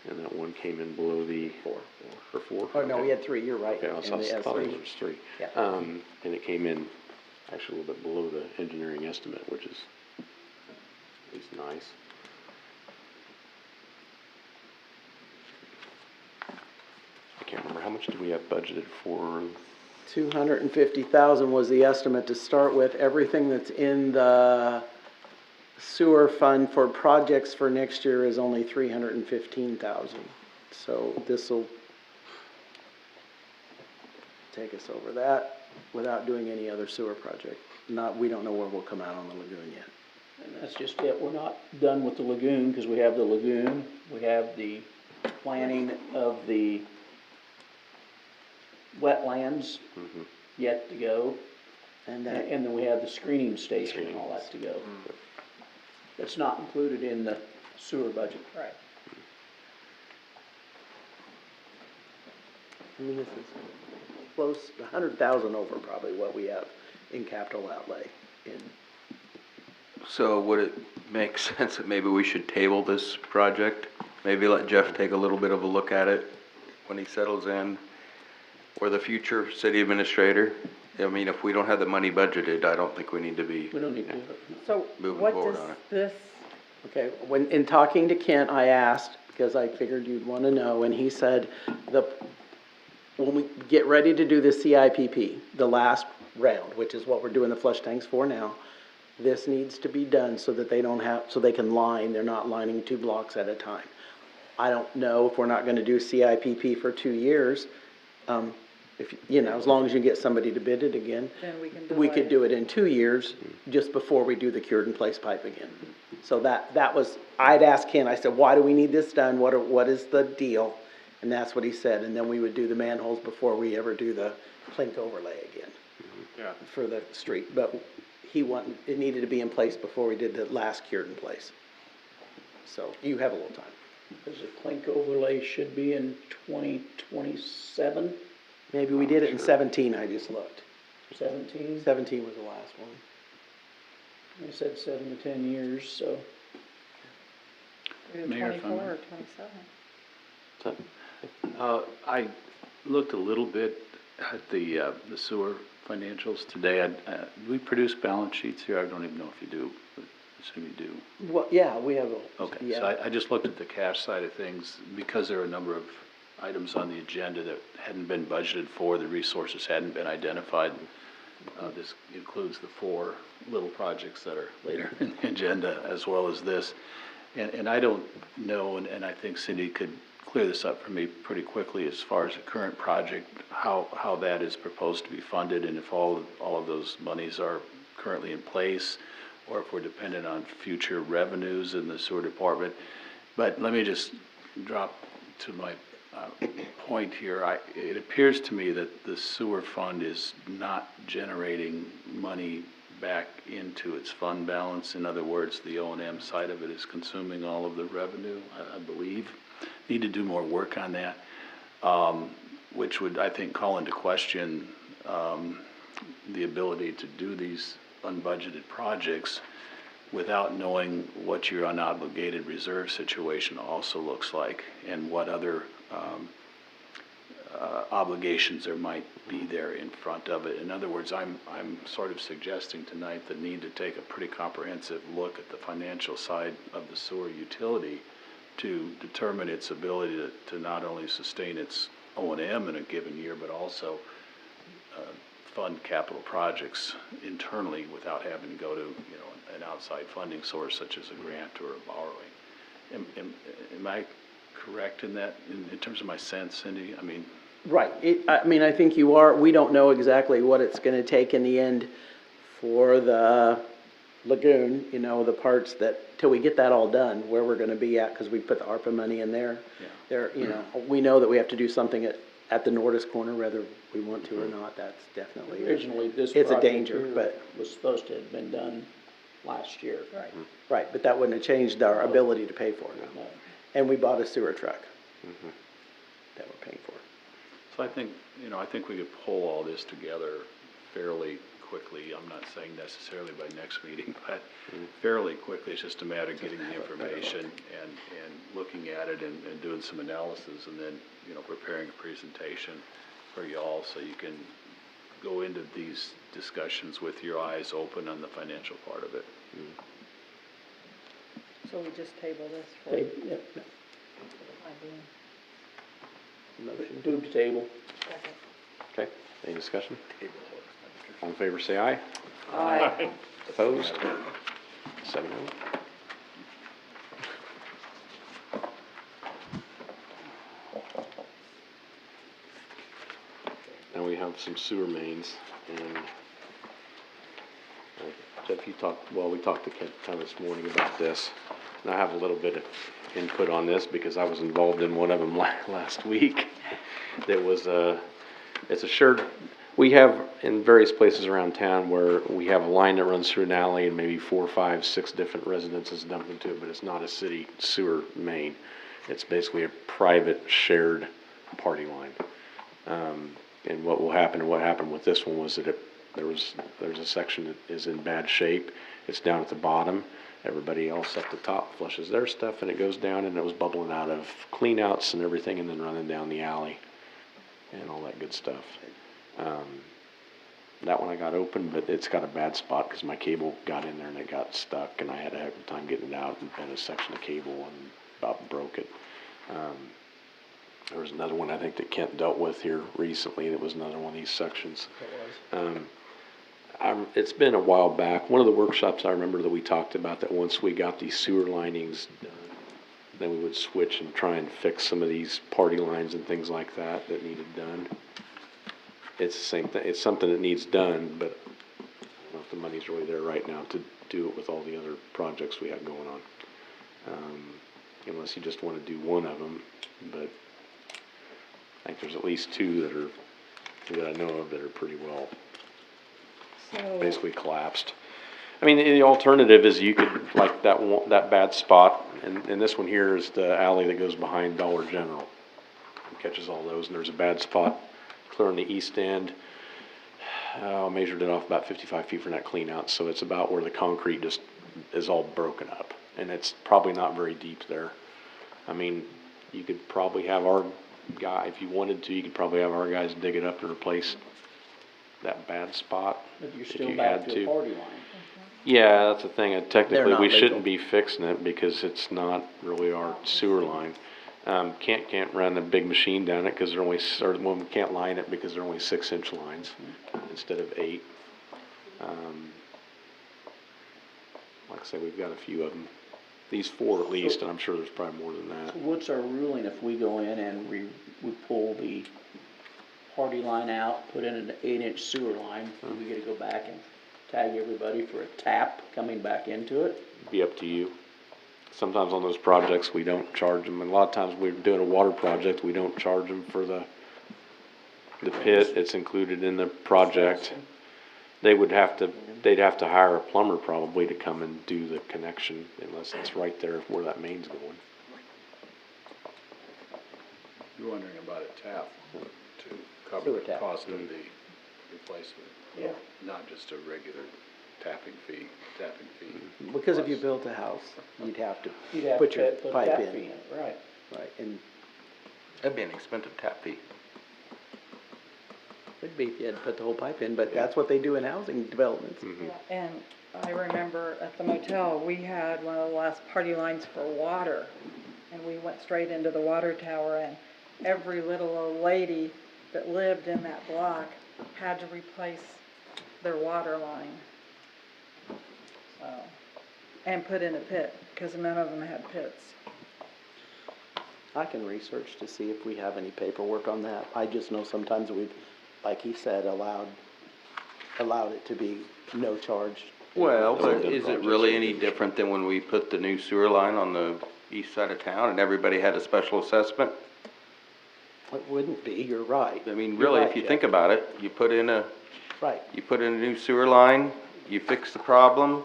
And that one came in below the. 4. Oh, no, we had 3, you're right. Okay, I And they had thought it three. was 3. Yeah. And it came in actually a little bit below the engineering estimate, which is at least nice. I can't remember, how much do we have budgeted for? 250,000 was the estimate to start with. Everything that's in the sewer fund for projects for next year is only 315,000. So this'll take us over that without doing any other sewer project. We don't know where we'll come out on the lagoon yet. And that's just it, we're not done with the lagoon, because we have the lagoon, we have the planning of the wetlands yet to go, And and then we have the screening station and all that to go. That's not included in the sewer budget. Right. I mean, this is close, 100,000 over probably what we have in capital outlay in. So would it make sense that maybe we should table this project? Maybe let Jeff take a little bit of a look at it when he settles in, or the future city administrator? I mean, if we don't have the money budgeted, I don't think we need to be We don't need to do it. So moving what forward does on it. this, Okay, in talking to Kent, I asked, because I figured you'd want to know, and he said, when we get ready to do the CIPP, the last round, which is what we're doing the flush tanks for now, this needs to be done so that they don't have, so they can line, they're not lining 2 blocks at a time. I don't know if we're not gonna do CIPP for 2 years, if, as long as you get somebody to bid it again. then we can We could delay. do it in 2 years, just before we do the cured in place pipe again. So that was, I'd asked Ken, I said, why do we need this done, what is the deal? And that's what he said, and then we would do the manholes before we ever do the plink overlay again. For the street, but it needed to be in place before we did the last cured in place. So you have a little time. Because the clink overlay should be in 2027, Maybe we did it in 17, I just looked. 17. 17 was the last one. I said 7 to 10 years, so. We do Mayor, if I 24 may. or 27? I looked a little bit at the sewer financials today. We produce balance sheets here. I don't even know if you do, but I assume you do. Well, yeah, we have Okay, yeah. so I just looked at the cash side of things, because there are a number of items on the agenda that hadn't been budgeted for, the resources hadn't been identified. This includes the 4 little projects that are later in the agenda, as well as this. And I don't know, and I think Cindy could clear this up for me pretty quickly, as far as the current project, how that is proposed to be funded, and if all of those monies are currently in place, or if we're dependent on future revenues in the sewer department. But let me just drop to my point here. It appears to me that the sewer fund is not generating money back into its fund balance. In other words, the O&M side of it is consuming all of the revenue, I believe. Need to do more work on that, which would, I think, call into question the ability to do these unbudgeted projects without knowing what your unobligated reserve situation also looks like, and what other obligations there might be there in front of it. In other words, I'm sort of suggesting tonight the need to take a pretty comprehensive look at the financial side of the sewer utility to determine its ability to not only sustain its O&M in a given year, but also fund capital projects internally without having to go to, an outside funding source such as a grant or a borrowing. Am I correct in that, in terms of my sense, Cindy? I mean, Right, I mean, I think you are, we don't know exactly what it's gonna take in the end for the lagoon, you know, the parts that, till we get that all done, where we're gonna be at, cause we put the ARPA money in there. Yeah. There, you know, we know that we have to do something at the Nordis corner, whether we want to or not, that's definitely. Originally, this It's a project danger, here but, was supposed to have been done last year. Right. right, but that wouldn't have changed our ability to pay for it. No. And we bought a sewer truck that we're paying for. so I think, you know, I think we could pull all this together fairly quickly. I'm not saying necessarily by next meeting, but fairly quickly. It's just a matter of getting the information and looking at it and doing some analysis, and then, you know, preparing a presentation for y'all so you can go into these discussions with your eyes open on the financial part of it. So we just table this for Okay, the yep. time being. Motion to table. Second. Okay, any discussion? All in favor, say aye. Aye. Opposed? 7-0. Now we have some sewer mains, and Jeff, you talked, well, we talked to Ken kind of this morning about this, and I have a little bit of input on this because I was involved in one of them last week. That was it's a shared, we have in various places around town where we have a line that runs through an alley and maybe 4, 5, 6 different residences dump into it, but it's not a city sewer main. It's basically a private shared party line. And what will happen, and what happened with this one was that there's a section that is in bad shape. It's down at the bottom. Everybody else up the top flushes their stuff, and it goes down, and it was bubbling out of cleanouts and everything, and then running down the alley and all that good stuff. That one I got open, but it's got a bad spot because my cable got in there and it got stuck, and I had a heck of a time getting it out and bent a section of cable and about broke it. There was another one I think that Kent dealt with here recently. That was another one of these sections. It's been a while back. One of the workshops I remember that we talked about that once we got these sewer linings done, then we would switch and try and fix some of these party lines and things like that that needed done. It's the same thing. It's something that needs done, but I don't know if the money's really there right now to do it with all the other projects we have going on. Unless you just want to do one of them, but I think there's at least 2 that I know of that are pretty well basically collapsed. I mean, the alternative is you could, like that bad spot, and this one here is the alley that goes behind Dollar General. It catches all those, and there's a bad spot clear on the east end. I measured it off about 55 feet from that clean out, so it's about where the concrete just is all broken up, and it's probably not very deep there. I mean, you could probably have our guy, if you wanted to, you could probably have our guys dig it up and replace that bad spot. But you're if still you back had to a party line. Yeah, that's the thing. Technically, not we legal. shouldn't be fixing it because it's not really our sewer line. Can't run a big machine down it because they're only, we can't line it because they're only 6-inch lines instead of 8. Like I say, we've got a few of them. These 4 at least, and I'm sure there's probably more than that. So what's our ruling if we go in and we pull the party line out, put in an 8-inch sewer line? Do we get to go back and tag everybody for a tap coming back into it? Be up to you. Sometimes on those projects, we don't charge them, and a lot of times we're doing a water project, we don't charge them for the pit. It's included in the project. They'd have to hire a plumber probably to come and do the connection unless it's right there where that main's going. You're wondering about a tap to cover Sewer the tap. cost of the replacement? Yeah. Not just a regular tapping fee. Because if you built a house, you'd have to You'd have put to your put a pipe tap in. fee in, right. Right, and That'd be an expensive tap fee. it'd be if you had to put the whole pipe in, but that's what they do in housing developments. Mm-hmm. And I remember at the motel, we had one of the last party lines for water, and we went straight into the water tower, and every little old lady that lived in that block had to replace their water line. So, and put in a pit, because none of them had pits. I can research to see if we have any paperwork on that. I just know sometimes we've, like he said, allowed it to be no charge. Well, Those are but good is it projects. really any different than when we put the new sewer line on the east side of town and everybody had a special assessment? It wouldn't be, you're right. I mean, You're really, right, if you Jeff. think about it, Right, you put in a new sewer line, you fix the problem,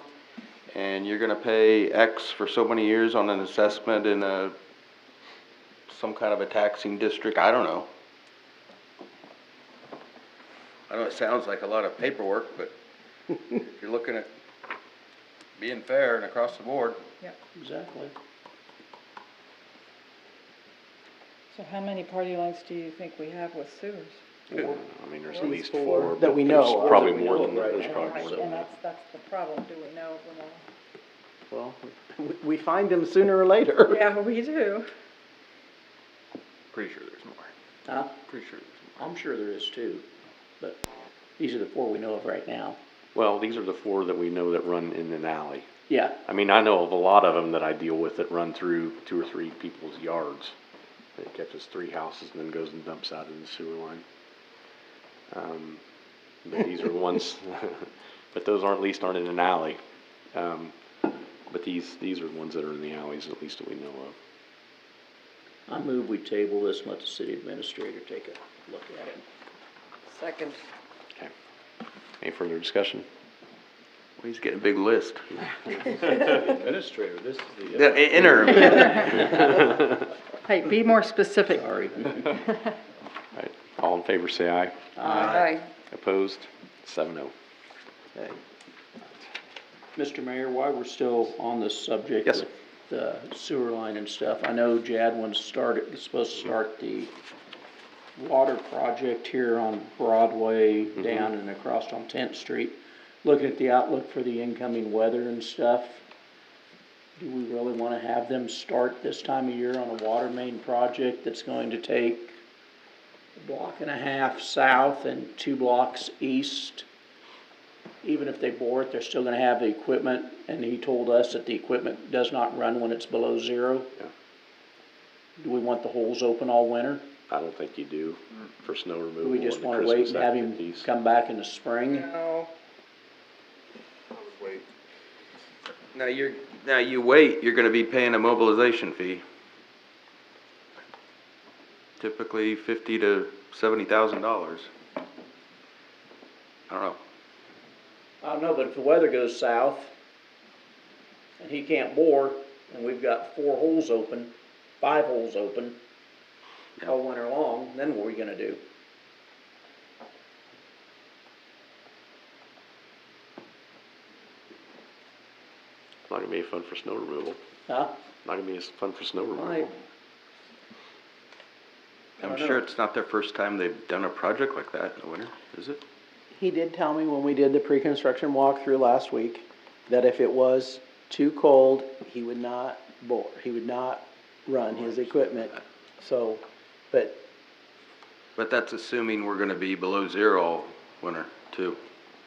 and you're gonna pay X for so many years on an assessment in some kind of a taxing district, I don't know. I know it sounds like a lot of paperwork, but if you're looking at being fair and across the board. Exactly. So how many party lines do you think we have with sewers? I mean, there's at At least least 4. four that but we know there's of. probably That we more know than of right there's now. probably Right, more. and that's the problem, do we know of them all? well, we find them sooner or later. Yeah, we do. Pretty sure there's more. Huh? Pretty sure there's more. I'm sure there is too, but these are the 4 we know of right now. Well, these are the 4 that we know that run in an alley. Yeah, I mean, I know of a lot of them that I deal with that run through 2 or 3 people's yards. It catches 3 houses and then goes and dumps out in the sewer line. But these are the ones, but those aren't, at least aren't in an alley. But these are the ones that are in the alleys, at least that we know of. I move we table this and let the city administrator take a look at it. Second. Okay. Any further discussion? Well, he's getting a big list. Administrator, this is the. The interim. Hey, be more specific. Sorry. Right. All in favor, say aye. Aye. Opposed? 7-0. Okay. Mr. Mayor, while we're still on this subject Yes, with the sewer line and stuff, I know Jadwin's supposed to start the water project here on Broadway down and across on 10th Street. Looking at the outlook for the incoming weather and stuff, do we really want to have them start this time of year on a water main project that's going to take a block and a half south and 2 blocks east? Even if they bore it, they're still gonna have the equipment, and he told us that the equipment does not run when it's below 0. Yeah. Do we want the holes open all winter? I don't think you do for snow removal. Do we just and the wanna wait Christmas and have him activities. come back in the spring? No. Wait. Now you wait, you're gonna be paying a mobilization fee. Typically $50,000 to $70,000. I don't know. I don't know, but if the weather goes south, and he can't bore, and we've got 4 holes open, 5 holes open, all winter long, then what are we gonna do? Not gonna be fun for snow removal. Huh? Not gonna be as fun for snow removal. Right. I'm sure it's not their first time they've done a project like that in the winter, is it? He did tell me when we did the pre-construction walkthrough last week, that if it was too cold, he would not bore, he would not run his equipment. So, but But that's assuming we're gonna be below 0 all winter too.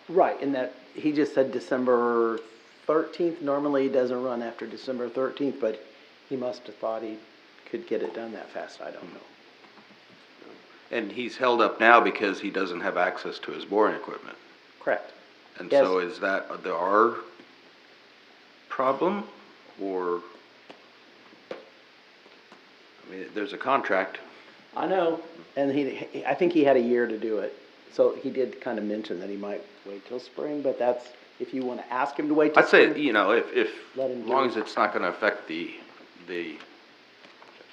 right, and that, he just said December 13th, normally he doesn't run after December 13th, but he must have thought he could get it done that fast, I don't know. And he's held up now because he doesn't have access to his boring equipment. Correct. And Yes. so is that our problem, or? I mean, there's a contract. I know, and I think he had a year to do it, so he did kind of mention that he might wait till spring, but that's, if you wanna ask him to wait till I'd say, spring. you know, if, Let him as do long it. as it's not gonna affect the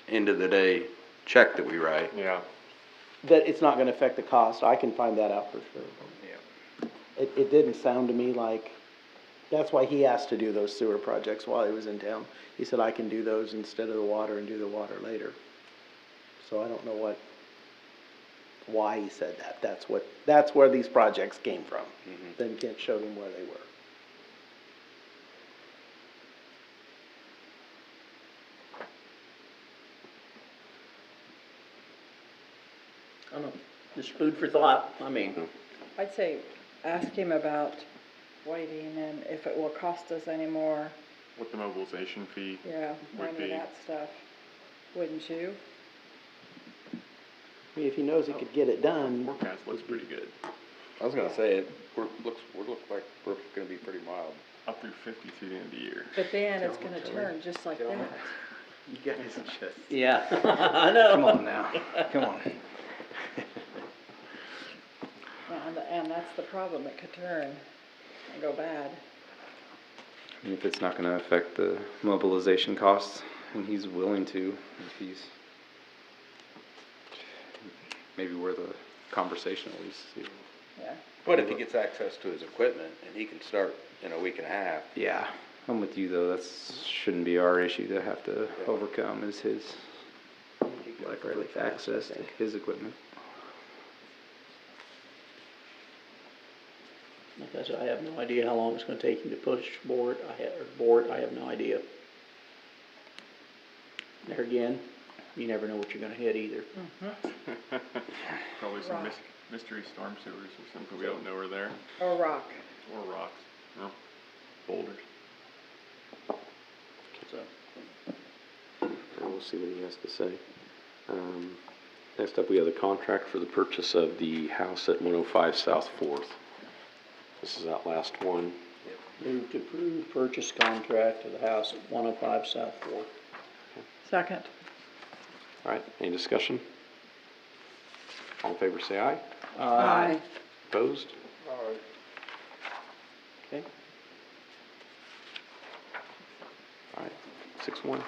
end of the day check that we write. Yeah. That it's not gonna affect the cost, I can find that out for sure. Yeah. It didn't sound to me like, that's why he asked to do those sewer projects while he was in town. He said, I can do those instead of the water and do the water later. So I don't know why he said that. That's where these projects came from. Then Kent showed him where they were. I don't know, just food for thought, I mean, I'd say, ask him about waiting and if it will cost us any more what the mobilization fee Yeah, would any of be. that stuff, wouldn't you? I mean, if he knows he could get it done, Forecast looks pretty good. I was gonna say, we look like we're gonna be pretty mild. Up through 50 through the end of the year. But then it's gonna turn just like that. You guys just. Yeah, I know. Come on now, come on. And that's the problem, it could turn and go bad. And if it's not gonna affect the mobilization costs, and he's willing to, if he's, maybe worth a conversation at least. See. Yeah. But if he gets access to his equipment and he can start in a week and a half. Yeah, I'm with you though, that's, shouldn't be our issue to have to overcome, is his lack of access to his equipment. Like I said, I have no idea how long it's gonna take him to push board, I have no idea. There again, you never know what you're gonna hit either. Probably some Rock. mystery storm sewers or something we don't know are there. Or rock. Or rocks, no, boulders. So, We'll see what he has to say. Next up, we have the contract for the purchase of the house at 105 South 4th. This is that last one. move to approve purchase contract of the house at 105 South 4th. Second. All right, any discussion? All in favor, say aye. Aye. Opposed? Okay. All right, 6-1.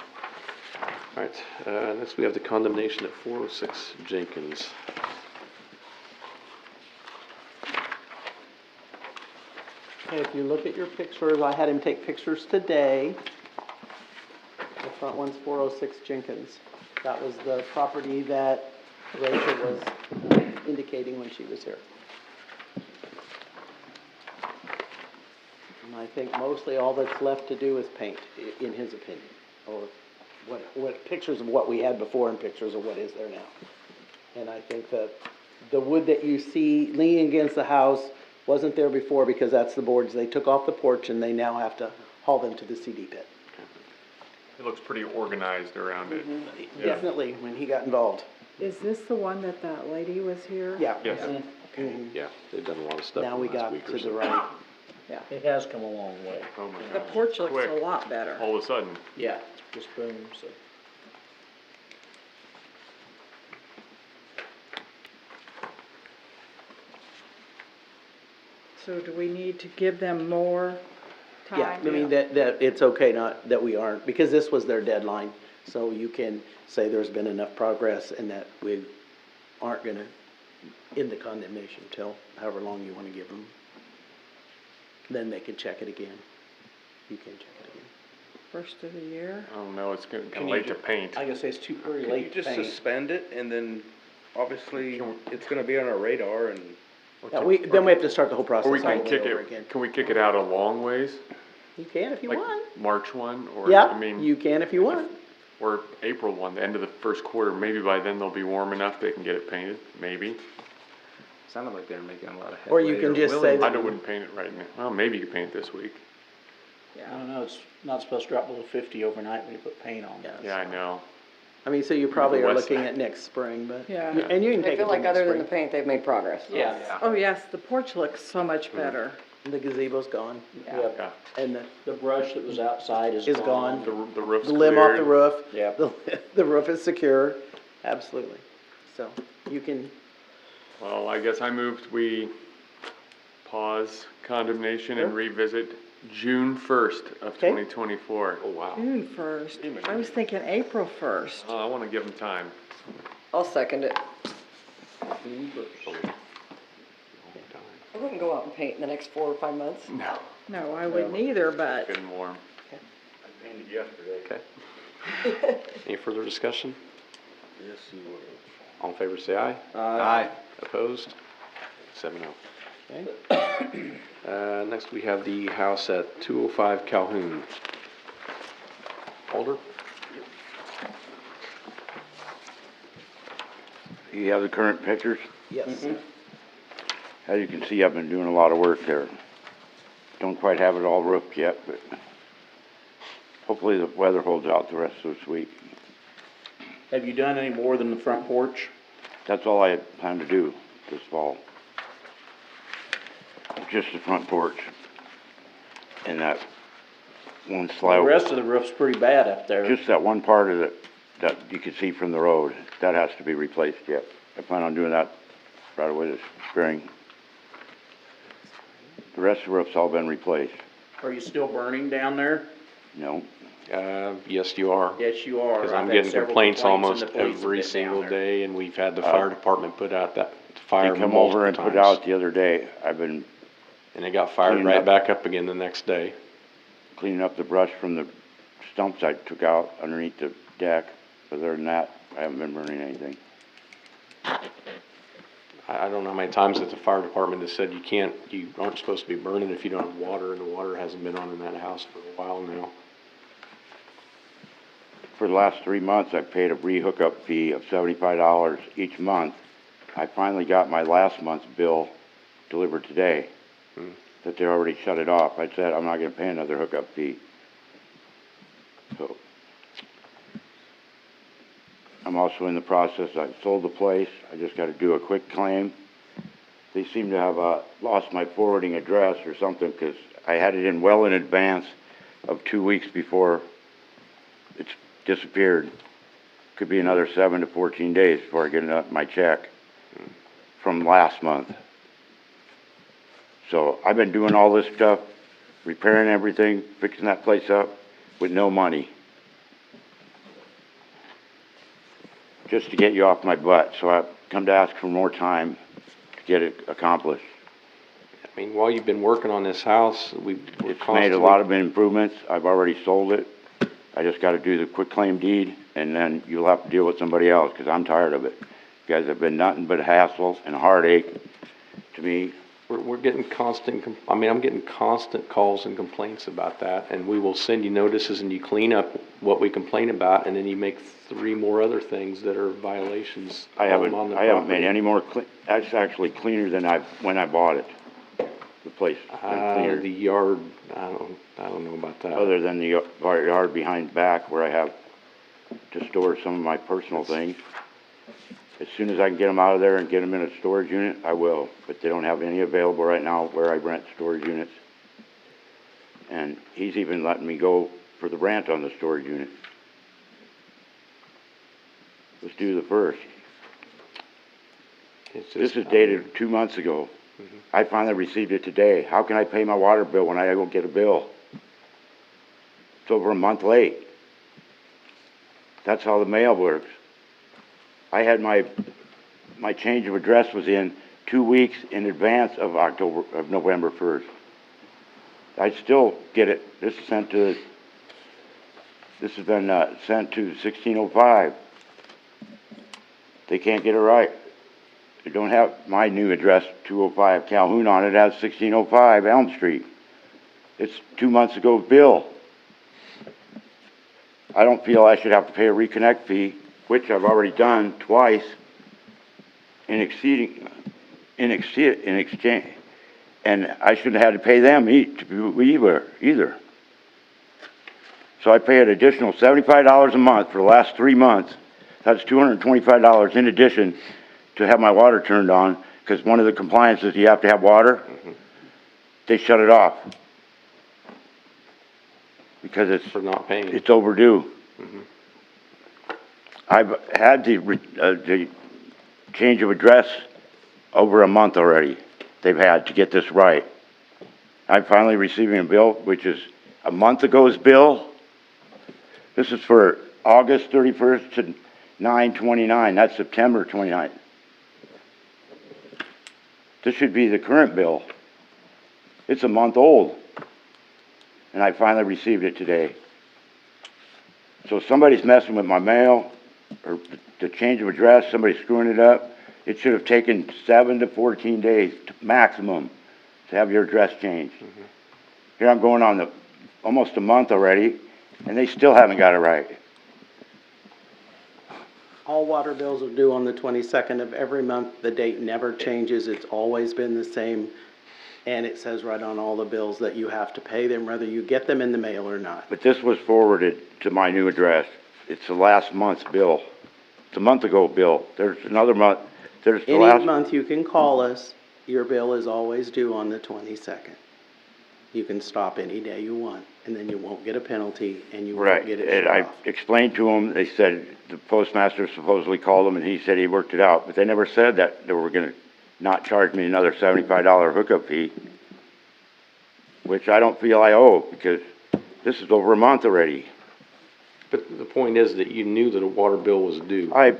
All right, next we have the condemnation at 406 Jenkins. Okay, if you look at your pictures, I had him take pictures today. The front one's 406 Jenkins. That was the property that Rachel was indicating when she was here. And I think mostly all that's left to do is paint, in his opinion. Or what pictures of what we had before and pictures of what is there now. And I think that the wood that you see leaning against the house wasn't there before because that's the boards they took off the porch and they now have to haul them to the CD pit. It looks pretty organized around it. Yeah. Definitely, when he got involved. Is this the one that lady was here? Yeah. Yes. Mhm. Yeah, they've done a lot of stuff Now in we the last got week to or the so. right. It has come a long way. Oh my The gosh. porch looks Quick. a lot better. All of a sudden. Yeah, just boom, so. So do we need to give them more time? Yeah, I mean, that it's okay not, that we aren't, because this was their deadline. So you can say there's been enough progress and that we aren't gonna end the condemnation till however long you wanna give them. Then they can check it again. You can check it again. First of the year? I don't know, it's getting Can you late to ju- paint. I guess it's too very Can you late to just paint. suspend it and then obviously it's gonna be on our radar and. Yeah, then we have to start the whole process Or all we the can way kick over it, again. can we kick it out a long ways? You can if you Like want. March 1, or, I Yeah, mean, you can if you want. or April 1, the end of the first quarter. Maybe by then they'll be warm enough they can get it painted, maybe. Sounded like they were making a lot of headway. Or you can just willing say I that- wouldn't paint it right now. Well, maybe you could paint it this week. I don't know, it's not supposed to drop below 50 overnight when you put paint on it. Yeah, I know. I mean, so you probably The are west looking side. at next spring, but, Yeah. and you can I take it feel to like next other than the spring. paint, they've made progress. Yeah. Oh, yes, the porch looks so much better. The gazebo's gone. Yep. Yeah. And The brush that was outside is Is gone. gone. The roof's the limb off the cleared. roof. Yep. The roof is secure, absolutely. So you can, Well, I guess I moved, we pause condemnation and revisit June 1st of Okay. 2024. Oh, wow. June 1st. I was thinking April 1st. I wanna give them time. I'll second it. I wouldn't go out and paint in the next 4 or 5 months. No. No, I wouldn't either, but Getting warm. I painted yesterday. Okay. Any further discussion? Yes, you will. All in favor, say aye. Aye. Opposed? 7-0. Okay. Next we have the house at 205 Calhoun. Alder? You have the current pictures? yes. As you can see, I've been doing a lot of work there. Don't quite have it all roofed yet, but Hopefully the weather holds out the rest of this week. Have you done any more than the front porch? That's all I had planned to do this fall. Just the front porch. And that one The slab. rest of the roof's pretty bad up there. Just that one part of it that you can see from the road, that has to be replaced yet. I plan on doing that right away this spring. The rest of the roof's all been replaced. Are you still burning down there? No. Yes, you are. Yes, you are. Cause I've I'm had getting several complaints and almost the police have every been down single there. day, and we've had the fire department put out that fire They come over and multiple put times. out the other day. I've been And it got fired cleaning right up. back up again the next day. cleaning up the brush from the stumps I took out underneath the deck. Other than that, I haven't been burning anything. I don't know how many times that the fire department has said you aren't supposed to be burning if you don't have water, and the water hasn't been on in that house for a while now. For the last 3 months, I've paid a re-hookup fee of $75 each month. I finally got my last month's bill delivered today, that they already shut it off. I said, I'm not gonna pay another hookup fee. So, I'm also in the process, I sold the place, I just gotta do a quick claim. They seem to have, lost my forwarding address or something, 'cause I had it in well in advance of 2 weeks before it's disappeared. Could be another 7 to 14 days before I get my check from last month. So I've been doing all this stuff, repairing everything, fixing that place up with no money. Just to get you off my butt, so I've come to ask for more time to get it accomplished. I mean, while you've been working on this house, we're It's made a lot of improvements, I've already sold it. I just gotta do the quitclaim deed, and then you'll have to deal with somebody else, 'cause I'm tired of it. You guys have been nothing but hassle and heartache to me. We're getting I'm getting constant calls and complaints about that, and we will send you notices and you clean up what we complain about, and then you make 3 more other things that are violations. I on haven't the made property. any more that's actually cleaner than when I bought it. The place has been cleaner. The yard, I don't know about that. Other than the yard behind back where I have to store some of my personal things. As soon as I can get them out of there and get them in a storage unit, I will. But they don't have any available right now where I rent storage units. And he's even letting me go for the rent on the storage unit. Let's do the first. This is dated 2 months ago. I finally received it today. How can I pay my water bill when I don't get a bill? It's over a month late. That's how the mail works. I had my change of address was in 2 weeks in advance of November 1st. I still get it. This has been sent to 1605. They can't get it right. They don't have my new address, 205 Calhoun on it. It has 1605 Elm Street. It's 2 months ago bill. I don't feel I should have to pay a reconnect fee, which I've already done twice in exchange, and I shouldn't have had to pay them either. So I pay an additional $75 a month for the last 3 months. That's $225 in addition to have my water turned on, because one of the compliances, you have to have water. They shut it off. Because For not paying. it's overdue. I've had the change of address over a month already. They've had to get this right. I'm finally receiving a bill, which is a month ago's bill. This is for August 31st to 9/29. That's September 29th. This should be the current bill. It's a month old. And I finally received it today. So somebody's messing with my mail, or the change of address, somebody's screwing it up. It should have taken 7 to 14 days maximum to have your address changed. Here I'm going on almost a month already, and they still haven't got it right. All water bills are due on the 22nd of every month. The date never changes. It's always been the same And it says right on all the bills that you have to pay them, whether you get them in the mail or not. But this was forwarded to my new address. It's the last month's bill. It's a month ago bill. There's another month, there's the Any last. month you can call us, your bill is always due on the 22nd. You can stop any day you want, and then you won't get a penalty, and you won't Right, get it and shut I off. explained to them, they said, the postmaster supposedly called them, and he said he worked it out, but they never said that they were gonna not charge me another $75 hookup fee, which I don't feel I owe, because this is over a month already. But the point is that you knew that a water bill was due. I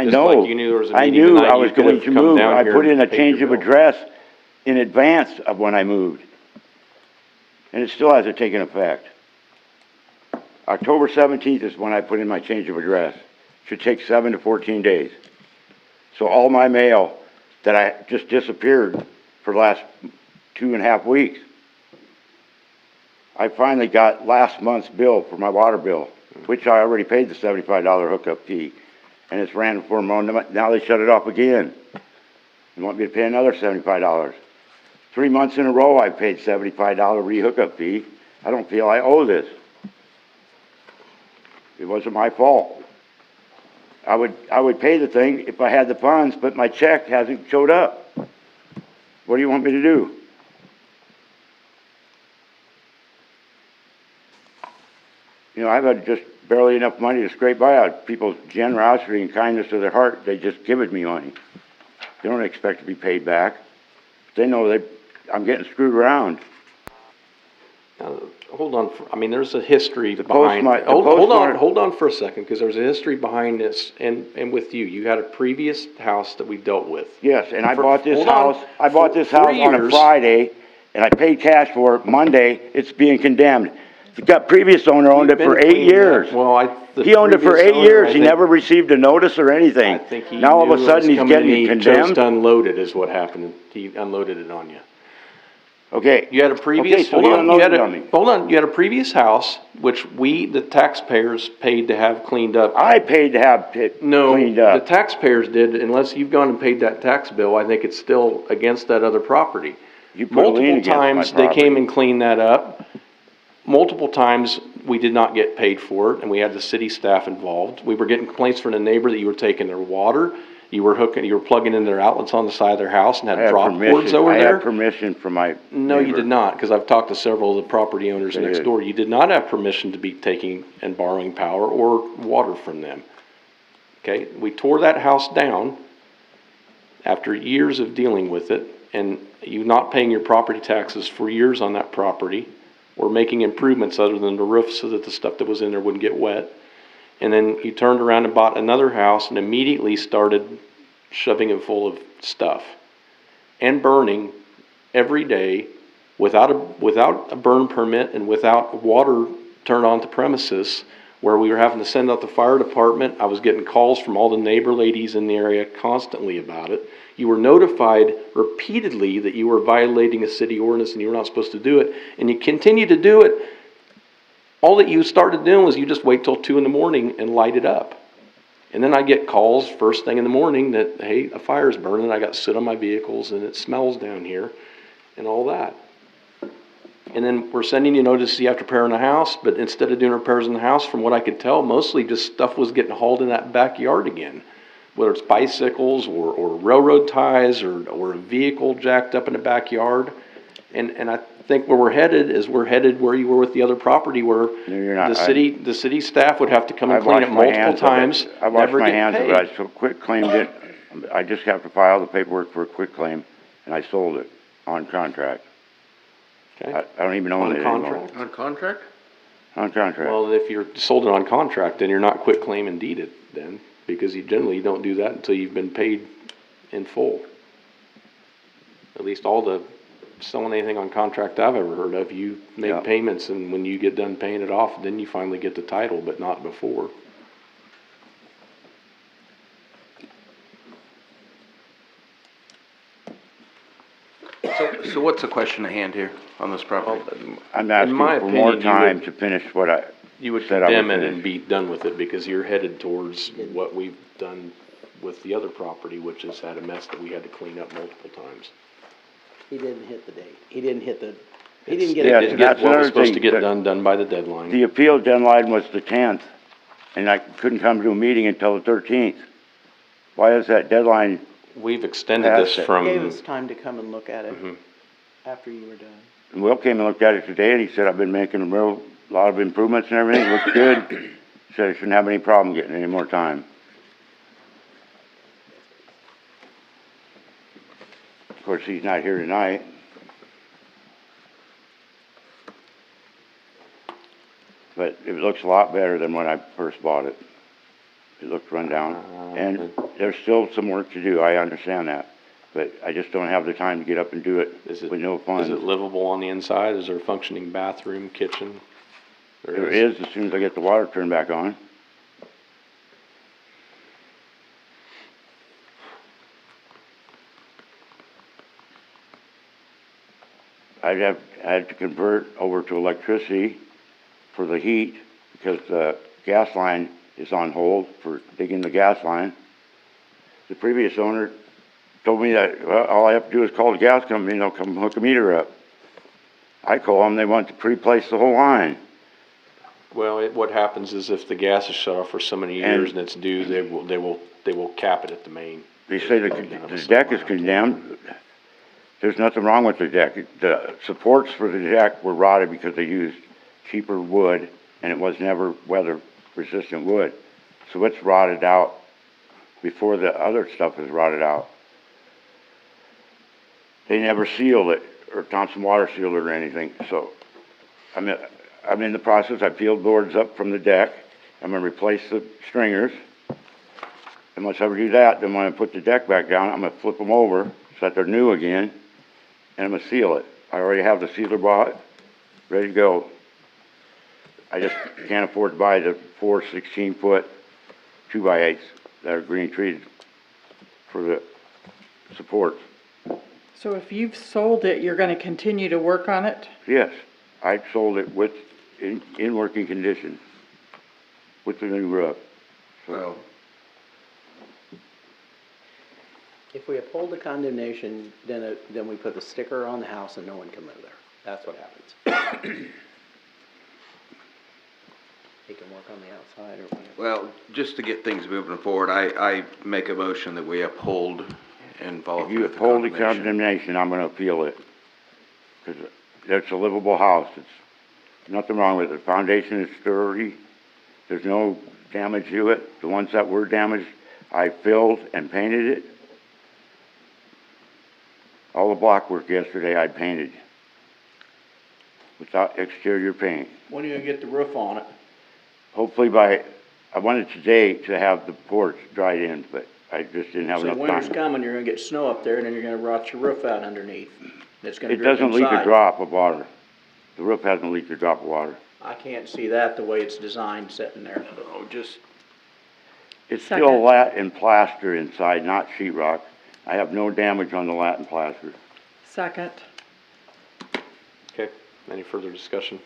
Just know. like you knew there was a I meeting knew tonight, I you was could going have to come move. down I here put in and a paid change your of bill. address in advance of when I moved. And it still hasn't taken effect. October 17th is when I put in my change of address. Should take 7 to 14 days. So all my mail that I just disappeared for the last 2.5 weeks, I finally got last month's bill for my water bill, which I already paid the $75 hookup fee. And it's ran for a month. Now they shut it off again. They want me to pay another $75. 3 months in a row I paid $75 re-hookup fee. I don't feel I owe this. It wasn't my fault. I would pay the thing if I had the funds, but my check hasn't showed up. What do you want me to do? You know, I've had just barely enough money to scrape by out. People's generosity and kindness of their heart, they just give me money. They don't expect to be paid back. They know I'm getting screwed around. Hold on, I mean, there's a history behind, postmark- hold on for a second, because there's a history behind this, and with you. You had a previous house that we dealt with. Yes, and I For- bought this hold on. house, I bought this For house on a years. Friday, and I paid cash for it. Monday, it's being condemned. The previous owner owned We've it for been 8 cleaning years. that. Well, He owned it for previous 8 owner, years. I He think- never received a notice or anything. I think he Now all of knew a it sudden was he's coming and getting he condemned. just unloaded is what happened. He unloaded it on you. Okay. You had a previous, Okay, so hold he on, unloaded on me. hold on, you had a previous house, which we, the taxpayers, paid to have cleaned up. I paid to have it cleaned No, the up. taxpayers did, unless you've gone and paid that tax bill, I think it's still against that other property. You put a lien Multiple against my times, they property. came and cleaned that up. Multiple times, we did not get paid for it, and we had the city staff involved. We were getting complaints from the neighbor that you were taking their water, you were plugging in their outlets on the side of their house and I had had drop cords permission, over I there. had permission from my No, you neighbor. did not, because I've talked to several of the property owners They next did. door. You did not have permission to be taking and borrowing power or water from them. Okay, we tore that house down after years of dealing with it, and you not paying your property taxes for years on that property, or making improvements other than the roof so that the stuff that was in there wouldn't get wet. And then you turned around and bought another house and immediately started shoving it full of stuff and burning every day without a burn permit and without water turned on to premises, where we were having to send out the fire department. I was getting calls from all the neighbor ladies in the area constantly about it. You were notified repeatedly that you were violating a city ordinance and you were not supposed to do it, and you continue to do it. All that you started doing was you just wait till 2 a.m. and light it up. And then I get calls first thing in the morning that, hey, a fire's burning, I got soot on my vehicles and it smells down here and all that. And then we're sending you notice you have to repair in the house, but instead of doing repairs in the house, from what I could tell, mostly just stuff was getting hauled in that backyard again. Whether it's bicycles or railroad ties or a vehicle jacked up in the backyard. And I think where we're headed is we're headed where you were with the other property, where No, you're not. the city staff would have to come and I've clean it washed my multiple hands of it. times, I washed never my get hands of paid. it. I so quit claimed it. I just have to file the paperwork for a quit claim, and I sold it on contract. Okay. I don't even own On it anymore. contract? On contract? On contract. Well, if you're sold it on contract, then you're not quit claim and deeded then, because you generally don't do that until you've been paid in full. At least all the selling anything on contract I've ever heard of, you make Yeah. payments, and when you get done paying it off, then you finally get the title, but not before. So what's the question at hand here on this property? I'm asking my for more opinion, you time would- to finish what I You would said I would condemn it finish. and be done with it, because you're headed towards what we've done with the other property, which has had a mess that we had to clean up multiple times. He didn't hit the date. He didn't get Yeah, it. so Get that's what was another supposed to thing. get done by the deadline. The appeal deadline was the 10th, and I couldn't come to a meeting until the 13th. Why is that deadline? We've extended this Passed it. from. Gave us time to come and look at it Mhm. after you were done. And Will came and looked at it today, and he said, I've been making a lot of improvements and everything, it looks good. He said I shouldn't have any problem getting any more time. Of course, he's not here tonight. But it looks a lot better than when I first bought it. It looked run down, and there's still some work to do, I understand that. But I just don't have the time to get up and do it with no funds. Is it livable on the inside? Is there a functioning bathroom, kitchen? There is, as soon as I get the water turned back on. I had to convert over to electricity for the heat because the gas line is on hold for digging the gas line. The previous owner told me that, well, all I have to do is call the gas company and they'll come hook a meter up. I call them, they want to pre-place the whole line. Well, what happens is if the gas is shut off for so many years and it's due, they will cap it at the main. They say the deck is condemned. There's nothing wrong with the deck. The supports for the deck were rotted because they used cheaper wood, and it was never weather-resistant wood. So it's rotted out before the other stuff is rotted out. They never sealed it, or Thompson Water sealed it or anything, so I'm in the process. I peeled boards up from the deck. I'm gonna replace the stringers. And once I do that, then when I put the deck back down, I'm gonna flip them over so that they're new again, and I'm gonna seal it. I already have the sealer bought, ready to go. I just can't afford to buy the 4 16-foot 2x8s that are green treated for the supports. So if you've sold it, you're gonna continue to work on it? Yes, I sold it in working condition with the new roof. Well, If we uphold the condemnation, then we put the sticker on the house and no one can live there. That's what happens. He can work on the outside or whatever. well, just to get things moving forward, I make a motion that we uphold and follow If through you with the uphold the condemnation. condemnation, I'm gonna appeal it. Cause it's a livable house. It's nothing wrong with it. The foundation is sturdy. There's no damage to it. The ones that were damaged, I filled and painted it. All the block work yesterday I painted without exterior paint. When are you gonna get the roof on it? Hopefully I wanted today to have the porch dried in, but I just didn't have So enough winter's time. coming, you're gonna get snow up there, and then you're gonna rot your roof out underneath. It's gonna It drip doesn't leak a inside. drop of water. The roof hasn't leaked a drop of water. I can't see that the way it's designed sitting there. Oh, just, It's Second. still lat and plaster inside, not sheet rock. I have no damage on the lat and plaster. Second. Okay, any further discussion?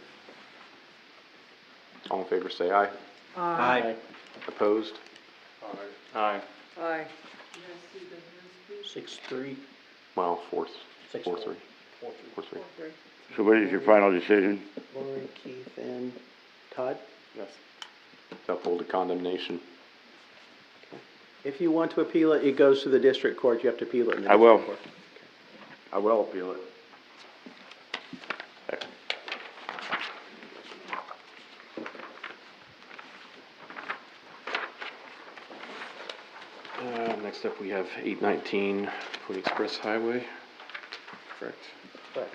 All in favor, say aye. Aye. Opposed? Aye. Aye. 6-3. Well, 4-3. 6-4. 4-3. So what is your final decision? Lori, Keith, and Todd? Yes. To uphold the condemnation. If you want to appeal it, it goes to the district court. You have to appeal it in the I will. district court. I will appeal it. Next up, we have 819 Pony Express Highway, correct? Correct.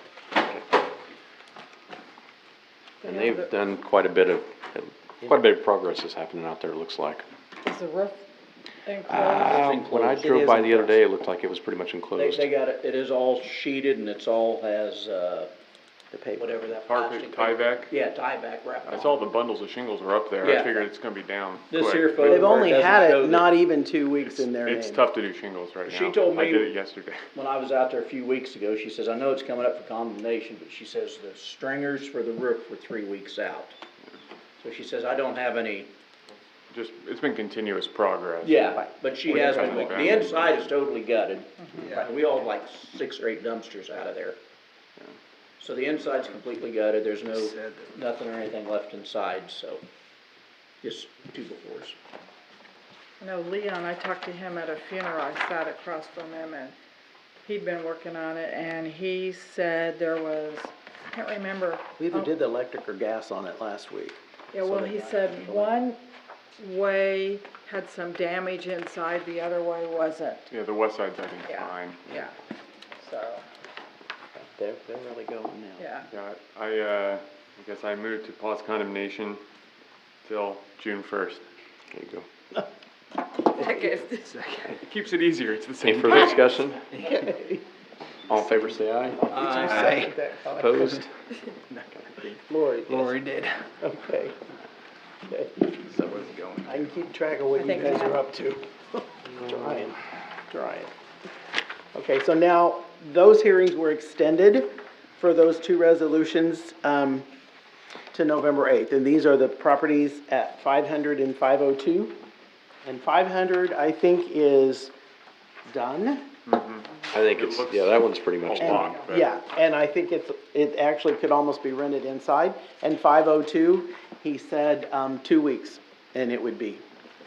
And they've done quite a bit of progress is happening out there, it looks like. Is the roof enclosed? When I It drove is by the other enclosed. day, it looked like it was pretty much enclosed. They got it, it is all sheeted and it's all has, The paper. whatever that Carpet, plastic. tie-back? Yeah, tie-back wrapped I on. saw the bundles of shingles were up there. Yeah. I figured it's gonna be down This quick, here but photo They've where it only doesn't had show it that- not even 2 weeks in their name. It's tough to do shingles right now. She told I me- did it yesterday. When I was out there a few weeks ago, she says, I know it's coming up for condemnation, but she says the stringers for the roof were 3 weeks out. So she says, I don't have any it's been continuous progress. Yeah, but she has been, Right. the inside is totally gutted. We hauled like 6 or 8 dumpsters out of there. So the inside's completely gutted, there's nothing or anything left inside, so just 2 befores. I know Leon, I talked to him at a funeral, I sat across from him, and he'd been working on it, and he said there was, I can't remember. We either did the electric or gas on it last week. Yeah, well, he said one way had some damage inside, the other way wasn't. Yeah, the west side's, I think, Yeah. fine. Yeah, so, They're really going now. yeah. Yeah, I guess I moved to pause condemnation till June 1st. There you go. It keeps it easier, it's the same. Any further discussion? All in favor, say aye. Aye. Opposed? Lori did. Okay. Okay. So where's it going? I can keep track of what you guys are up to. Trying. Okay, so now, those hearings were extended for those 2 resolutions, to November 8th. And these are the properties at 500 and 502. And 500, I think, is done. I think it's, yeah, that one's pretty much done. Yeah, and I think it actually could almost be rented inside. And 502, he said, 2 weeks, and it would be.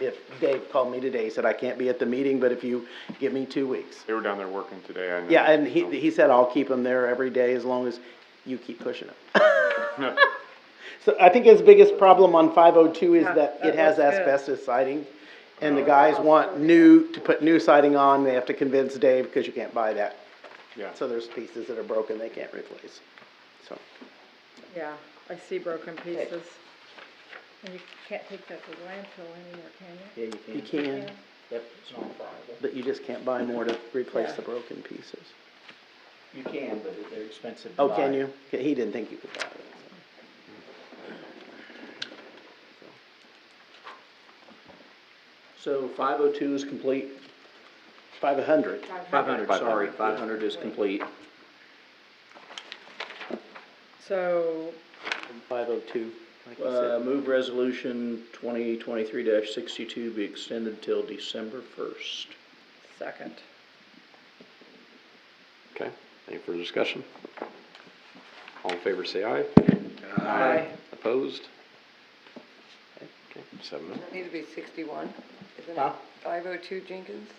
If Dave called me today, he said, I can't be at the meeting, but if you give me 2 weeks. They were down there working today, I know. Yeah, and he said, I'll keep them there every day as long as you keep pushing it. So I think his biggest problem on 502 is that it has looks good. asbestos siding. And the guys want to put new siding on, they have to convince Dave, because you can't buy that. Yeah. So there's pieces that are broken they can't replace, so. Yeah, I see broken pieces. And you can't take that to landfill anymore, can you? Yeah, You can, Yep, it's not viable. but you just can't buy more to replace Yeah. the broken pieces. You can, but they're expensive to buy. Oh, can you? Okay, he didn't think you could buy it, So 502 is complete, 500. 500, sorry, 500 is complete. So, 502, like you said. Move resolution 2023-62 be extended till December 1st. second. Okay, any further discussion? All in favor, say aye. Aye. Opposed? Okay, 7-0. Need to be 61, isn't Huh? it? 502 Jenkins?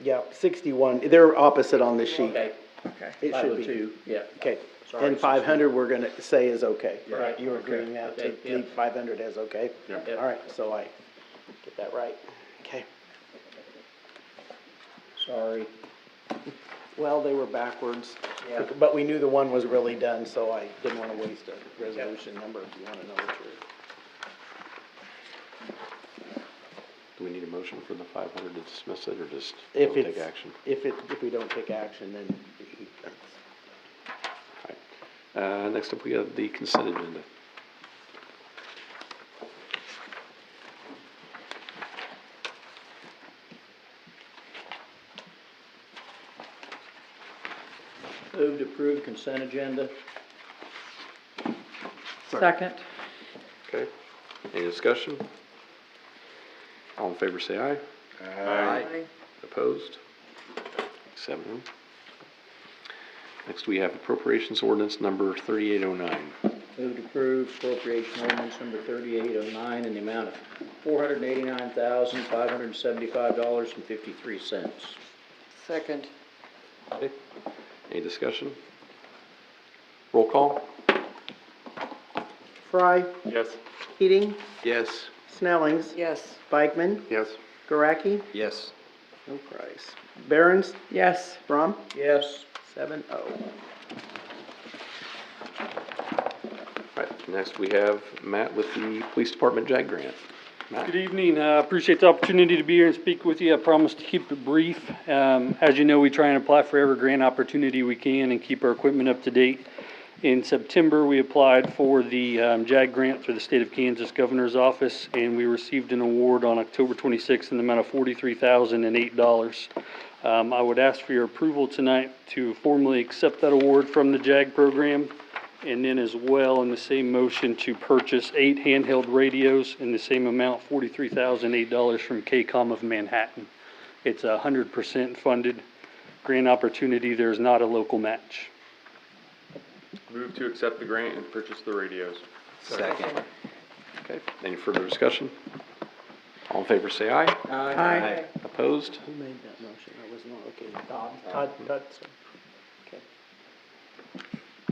Yeah, 61, they're opposite on this sheet. Okay, Okay. It should be. 502, yeah. Okay, Sorry, and 500 we're gonna say is okay. Right, You're okay, agreeing that to okay, yeah. leave 500 as okay? Yep. All right, so I get that right. Okay. Sorry. Well, they were backwards. Yeah. But we knew the one was really done, so I didn't wanna waste a resolution number if you wanna know the truth. Do we need a motion for the 500 to dismiss it, or just If don't it's, take action? if we don't take action, then Next up, we have the consent agenda. Move to approve consent agenda. Second. Okay, any discussion? All in favor, say aye. Aye. Opposed? 7-0. Next, we have appropriations ordinance number 3809. Move to approve appropriation ordinance number 3809 in the amount of $489,575.53. Second. Okay, any discussion? Roll call? Fry, Yes. Keating, Yes. Snellings, Yes. Bikeman, Yes. Garacki, Yes. no Price. Barron's, Yes. Brom, Yes. 7-0. Right, next we have Matt with the Police Department JAG grant. Matt? Good evening. Appreciate the opportunity to be here and speak with you. I promise to keep it brief. As you know, we try and apply for every grant opportunity we can and keep our equipment up to date. In September, we applied for the JAG grant through the State of Kansas Governor's Office, and we received an award on October 26th in the amount of $43,008. I would ask for your approval tonight to formally accept that award from the JAG program. And then as well, in the same motion, to purchase 8 handheld radios in the same amount, $43,008 from KCOM of Manhattan. It's 100% funded grant opportunity. There's not a local match. Move to accept the grant and purchase the radios. Second. Okay, any further discussion? All in favor, say aye. Aye. Opposed? Who made that motion? I was not, okay, Todd, okay.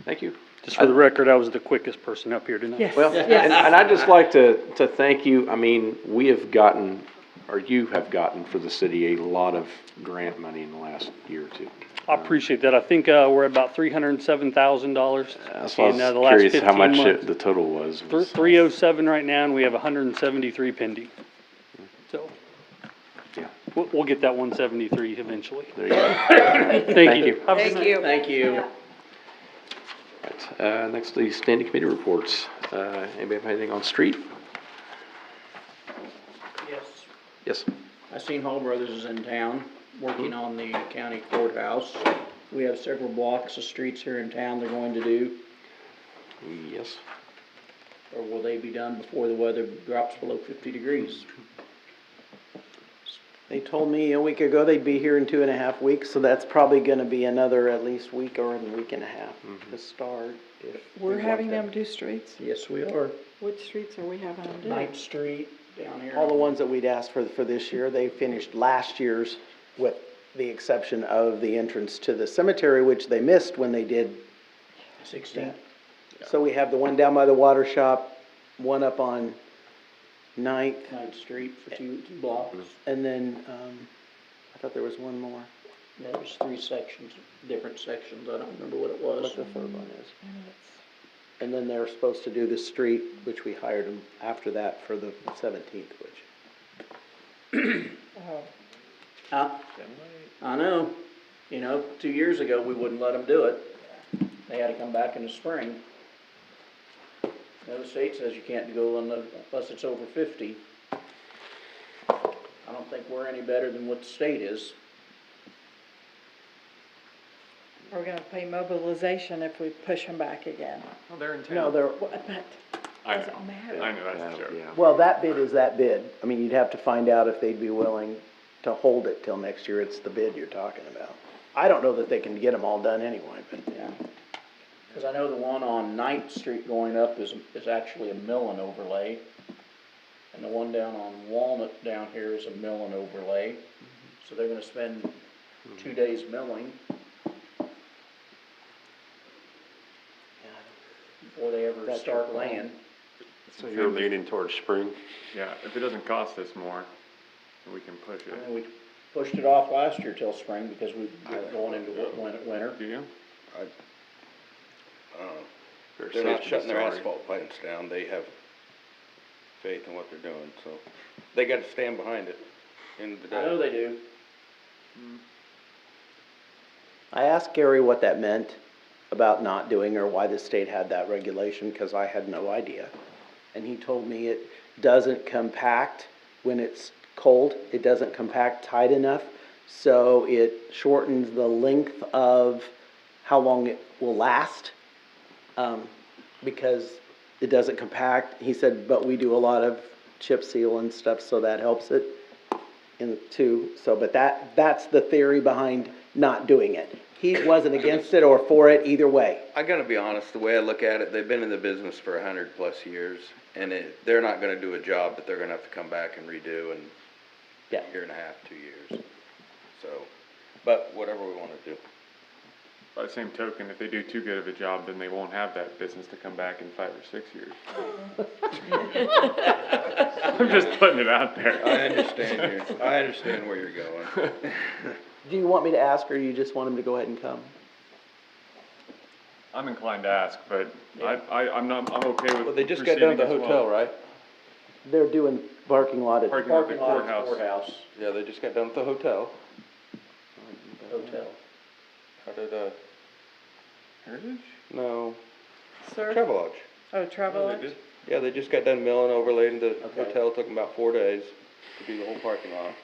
Thank you. Just for the record, I was the quickest person up here tonight. Yes. Well, and I'd just like to thank you. I mean, we have gotten, or you have gotten for the city, a lot of grant money in the last year or two. I appreciate that. I think, we're at about $307,000 So I in, the was last curious 15 how much months. the total was. 307 right now, and we have 173 pending. So, Yeah. we'll get that 173 eventually. There you go. Thank you. Have a good Thank night. you. Thank you. Right, next, the standing committee reports. Anybody have anything on street? Yes. Yes. I seen Hall Brothers is in town, working on the county courthouse. We have several blocks of streets here in town they're going to do, Yes. or will they be done before the weather drops below 50 degrees? They told me a week ago they'd be here in 2.5 weeks, so that's probably gonna be another at least week or a week and a half to start. If We're we want having them. them do streets? Yes, we are. Which streets are we having them do? Ninth Street down here. All the ones that we'd asked for this year, they finished last year's with the exception of the entrance to the cemetery, which they missed when they did 16th. So we have the one down by the water shop, one up on Ninth, Ninth Street for two blocks. and then, I thought there was one more. There was 3 sections, different sections. I don't remember what it was. What the third one is. And then they're supposed to do the street, which we hired them after that for the 17th, which. I know. You know, 2 years ago, we wouldn't let them do it. They had to come back in the spring. The state says you can't go unless it's over 50. I don't think we're any better than what the state is. Are we gonna pay mobilization if we push them back again? Oh, they're in town. No, they're, But I doesn't know, matter. I know, that's a joke. well, that bid is that bid. I mean, you'd have to find out if they'd be willing to hold it till next year. It's the bid you're talking about. I don't know that they can get them all done anyway, but. Yeah. Because I know the one on Ninth Street going up is actually a mill and overlay. And the one down on Walnut down here is a mill and overlay. So they're gonna spend 2 days milling before they ever That's start your laying. So You're leaning towards spring? Yeah, if it doesn't cost us more, we can push it. And we pushed it off last year till spring because we were going into winter. Do you? They're not shutting their asphalt plants down, they have faith in what they're doing, so they gotta stand behind it in the day. I know they do. I asked Gary what that meant about not doing or why the state had that regulation, because I had no idea. And he told me it doesn't compact when it's cold, it doesn't compact tight enough, so it shortens the length of how long it will last, because it doesn't compact. He said, but we do a lot of chip seal and stuff, so that helps it in too. So, but that's the theory behind not doing it. He wasn't against it or for it either way. I gotta be honest, the way I look at it, they've been in the business for 100+ years, and they're not gonna do a job that they're gonna have to come back and redo in a year and a half, 2 years. So, but whatever we wanna do. By the same token, if they do too good of a job, then they won't have that business to come back in 5 or 6 years. I'm just putting it out there. I understand where you're going. Do you want me to ask, or you just want him to go ahead and come? I'm inclined to ask, but I'm okay with. Well, they just got done at the proceeding as hotel, well. right? They're doing parking lot at. Parking lot at the Parking lot at the courthouse. courthouse. Yeah, they just got done at the hotel. Hotel. How did, Heritage? no, Sir? Travelodge. Oh, Travelodge? Yeah, they just got done milling, overlaying the Okay. hotel, took them about 4 days to do the whole parking lot.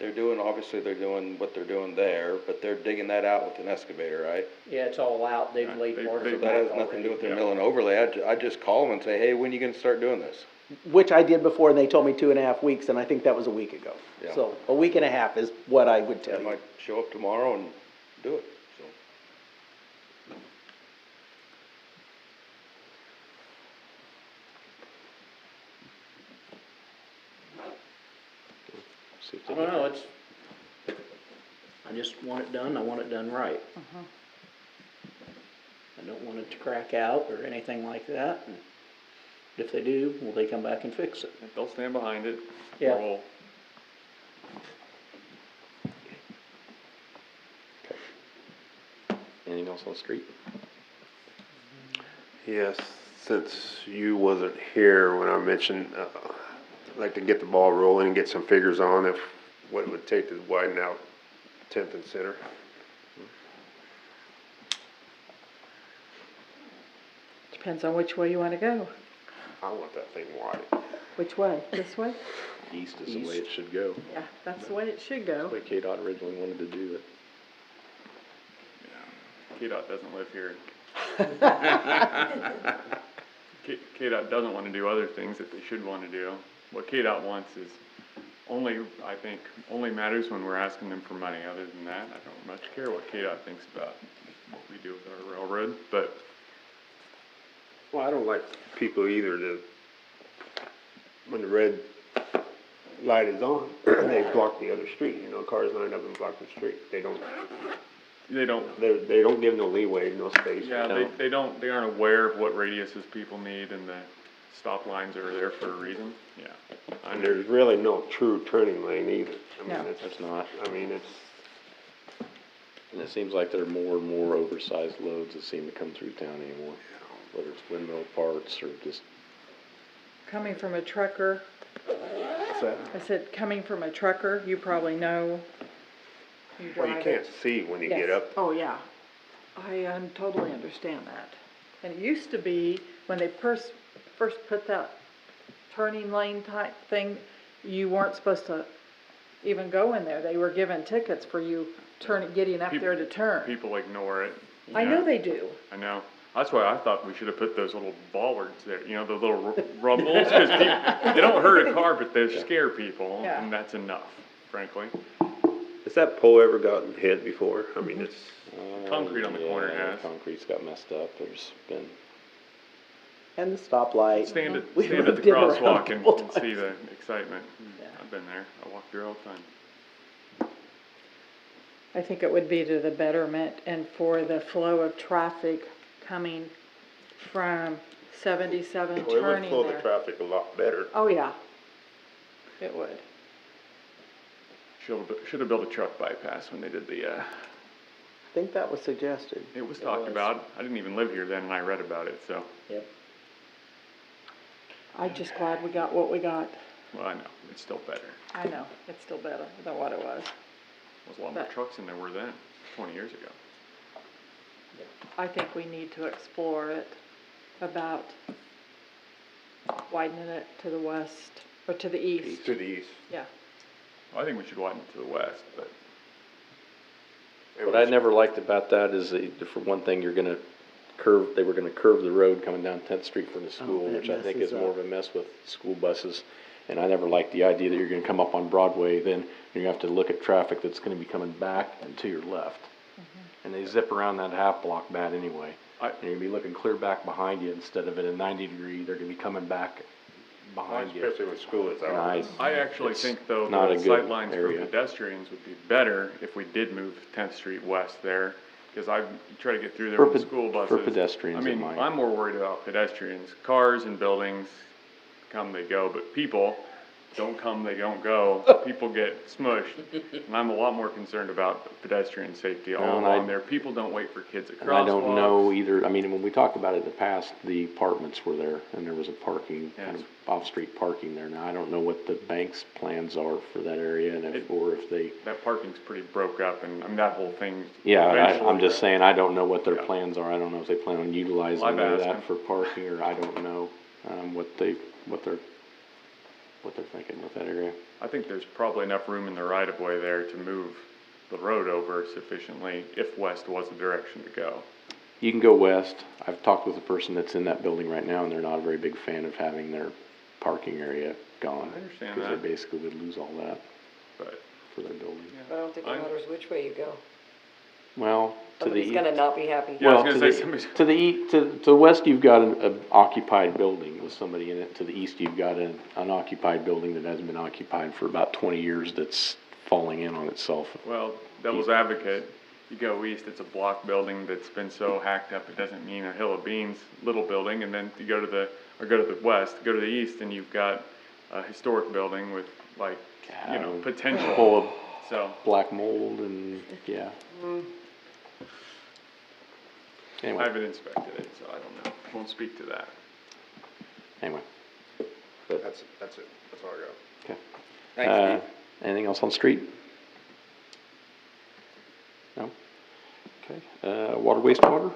obviously they're doing what they're doing there, but they're digging that out with an excavator, right? Yeah, it's all out, they've laid part of So it that back has nothing to already. do with their mill and overlay. I'd just call them and say, hey, when are you gonna start doing this? Which I did before, and they told me 2.5 weeks, and I think that was a week ago. Yeah. So, a week and a half is what I would tell They you. might show up tomorrow and do it, so. See if I they don't get know, that. it's, I just want it done, I want it done right. I don't want it to crack out or anything like that, and if they do, will they come back and fix it? If they'll stand behind it, Yeah. or we'll Anything else on the street? Yes, since you wasn't here when I mentioned, I'd like to get the ball rolling and get some figures on if, what it would take to widen out 10th and Center. Depends on which way you wanna go. I want that thing wide. Which way? This way? East is the way it should go. Yeah, that's the way it should go. The way KDOT originally wanted to do it. KDOT doesn't live here. KDOT doesn't want to do other things that they should want to do. What KDOT wants is I think, only matters when we're asking them for money. Other than that, I don't much care what KDOT thinks about what we do with our railroad, but. Well, I don't like people either to, when the red light is on, they block the other street, cars line up and block the street. They don't give no leeway, no space. Yeah, they aren't aware of what radiuses people need, and the stop lines are there for a reason, yeah. And there's really no true turning lane either. No. It's not. It's. And it seems like there are more and more oversized loads that seem to come through town anymore. Whether it's windmill parts or just. Coming from a trucker, What's that? I said, coming from a trucker, you probably know. You Well, you drive can't it. see when you Yes. get up. Oh, yeah. I totally understand that. And it used to be, when they first put that turning lane type thing, you weren't supposed to even go in there. They were given tickets for you getting up there to turn. People ignore it. I know they do. I know. That's why I thought we should have put those little bollards there, the little rumbles, because they don't hurt a car, but they scare people, Yeah. and that's enough, frankly. Has that pole ever gotten hit before? I mean, it's. Concrete on the corner Yeah, has. Concrete's got messed up. There's been. And the stoplight. Stand at We the moved it around a crosswalk and couple see times. the excitement. I've been there. I walk through all the time. I think it would be to the betterment and for the flow of traffic coming from 77 Well, it would turning flow the there. traffic a lot better. Oh, yeah. It would. Should have built a truck bypass when they did the, I think that was suggested. it was talked about. I didn't even live here then, and I read about it, so. Yep. I'm just glad we got what we got. Well, I know, it's still better. I know, it's still better than what it was. There's a lot more But- trucks than there were then, 20 years ago. I think we need to explore it about widening it to the west, or to the east. To the east. Yeah. Well, I think we should widen it to the west, but. What I never liked about that is for one thing, they were gonna curve the road coming down 10th Street from the school, that which I think messes is more up. of a mess with school buses. And I never liked the idea that you're gonna come up on Broadway, then you have to look at traffic that's gonna be coming back and to your left. And they zip around that half block bad anyway. And you're gonna be looking clear back behind you instead of at a 90-degree, they're gonna be coming back behind you. Especially when school is And out. I actually it's think though, not the a good sightlines for area. pedestrians would be better if we did move 10th Street west there. Cause I try to get through there For with the pe- school buses. for pedestrians, I it mean, might. I'm more worried about pedestrians. Cars and buildings come, they go, but people don't come, they don't go. People get smushed. And I'm a lot more concerned about pedestrian safety all Well, and along I- there. People don't wait for kids at And I don't crosswalks. know either, I mean, when we talked about it in the past, the apartments were there, and there was a parking, kind of off-street parking there. Now, I don't know what the bank's plans are for that area, and if they, That parking's pretty broke up, and I mean, that whole thing. yeah, I'm eventually- just saying, I don't know what their plans are. I don't know if they plan on utilizing I've any of asked that them. for parking, or I don't know, what they're, what they're thinking with that area. I think there's probably enough room in the right of way there to move the road over sufficiently if west was the direction to go. You can go west. I've talked with a person that's in that building right now, and they're not a very big fan of having their parking area gone. I understand Because that. they basically would lose all that But for their building. I don't think it matters which way you go. Well, to the Somebody's gonna not be happy. Yeah, I was well, gonna to say the, somebody's- to the west, you've got an occupied building with somebody in it. To the east, you've got an unoccupied building that hasn't been occupied for about 20 years that's falling in on itself. Well, devil's advocate, you go east, it's a block building that's been so hacked up, it doesn't mean a hill of beans, little building, and then you go to the west, go to the east, and you've got a historic building with like, you know, potential. Full of So, black mold and, yeah. I Anyway, haven't inspected it, so I don't know, won't speak to that. anyway. That's it, that's all I got. Okay. Thanks, Steve. Anything else on street? No? Okay, water, wastewater?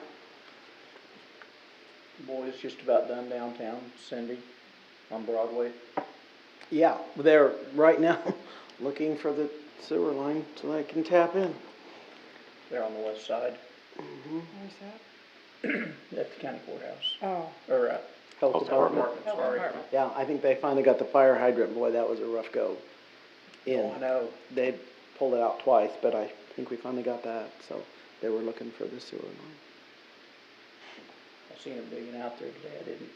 Boys just about done downtown, Cindy, on Broadway. Yeah, they're right now looking for the sewer line so they can tap in. They're on the west side, Mm-hmm. Where's that? at the county courthouse, Oh. or, Health department. sorry. Yeah, I think they finally got the fire hydrant. Boy, that was a rough go. Oh, I know. They pulled it out twice, but I think we finally got that, so they were looking for the sewer line. I seen them digging out there today, I didn't.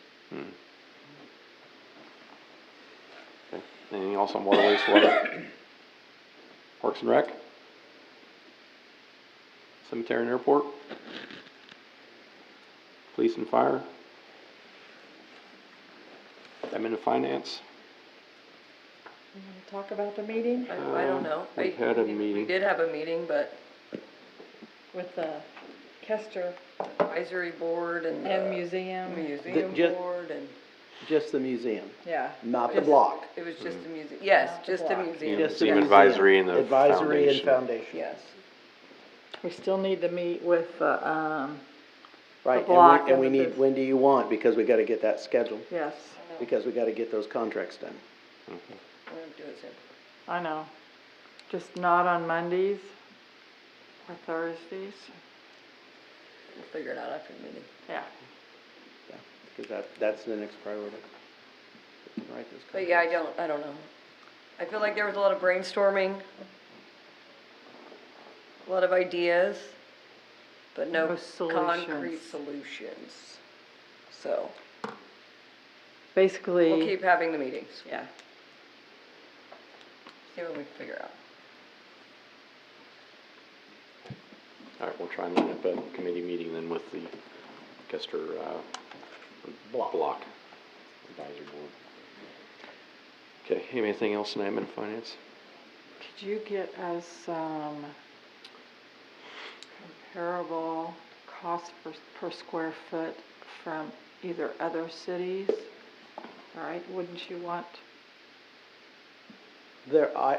Okay. Anything else on water, wastewater? Parks and Rec? Cemetery and airport? Police and fire? Admin and finance? You wanna talk about the meeting I don't know. We had a We meeting. did have a meeting, but with the Kester advisory board and. museum? Museum Ju- board and. Just the museum, Yeah. not the Just- block. It was just the museum, yes, Not the just the block. museum. Just the Museum museum. advisory and the Advisory and foundation. foundation. Yes. We still need to meet with, Right, block and we and the need, bus- when do you want? Because we gotta get that scheduled, yes, because we gotta get those contracts done. We're gonna do it soon. I know. Just not on Mondays or Thursdays. We'll figure it out after the meeting. Yeah. Yeah, because that's the next priority. Right, those But yeah, contracts. I don't know. I feel like there was a lot of brainstorming, a lot of ideas, but no No concrete solutions. solutions. So, Basically. we'll keep having the meetings, Yeah. see what we can figure out. All right, we'll try and line up a committee meeting then with the Kester, block advisory board. Okay, anything else in admin and finance? Could you get us some comparable cost per square foot from either other cities? All right, wouldn't you want?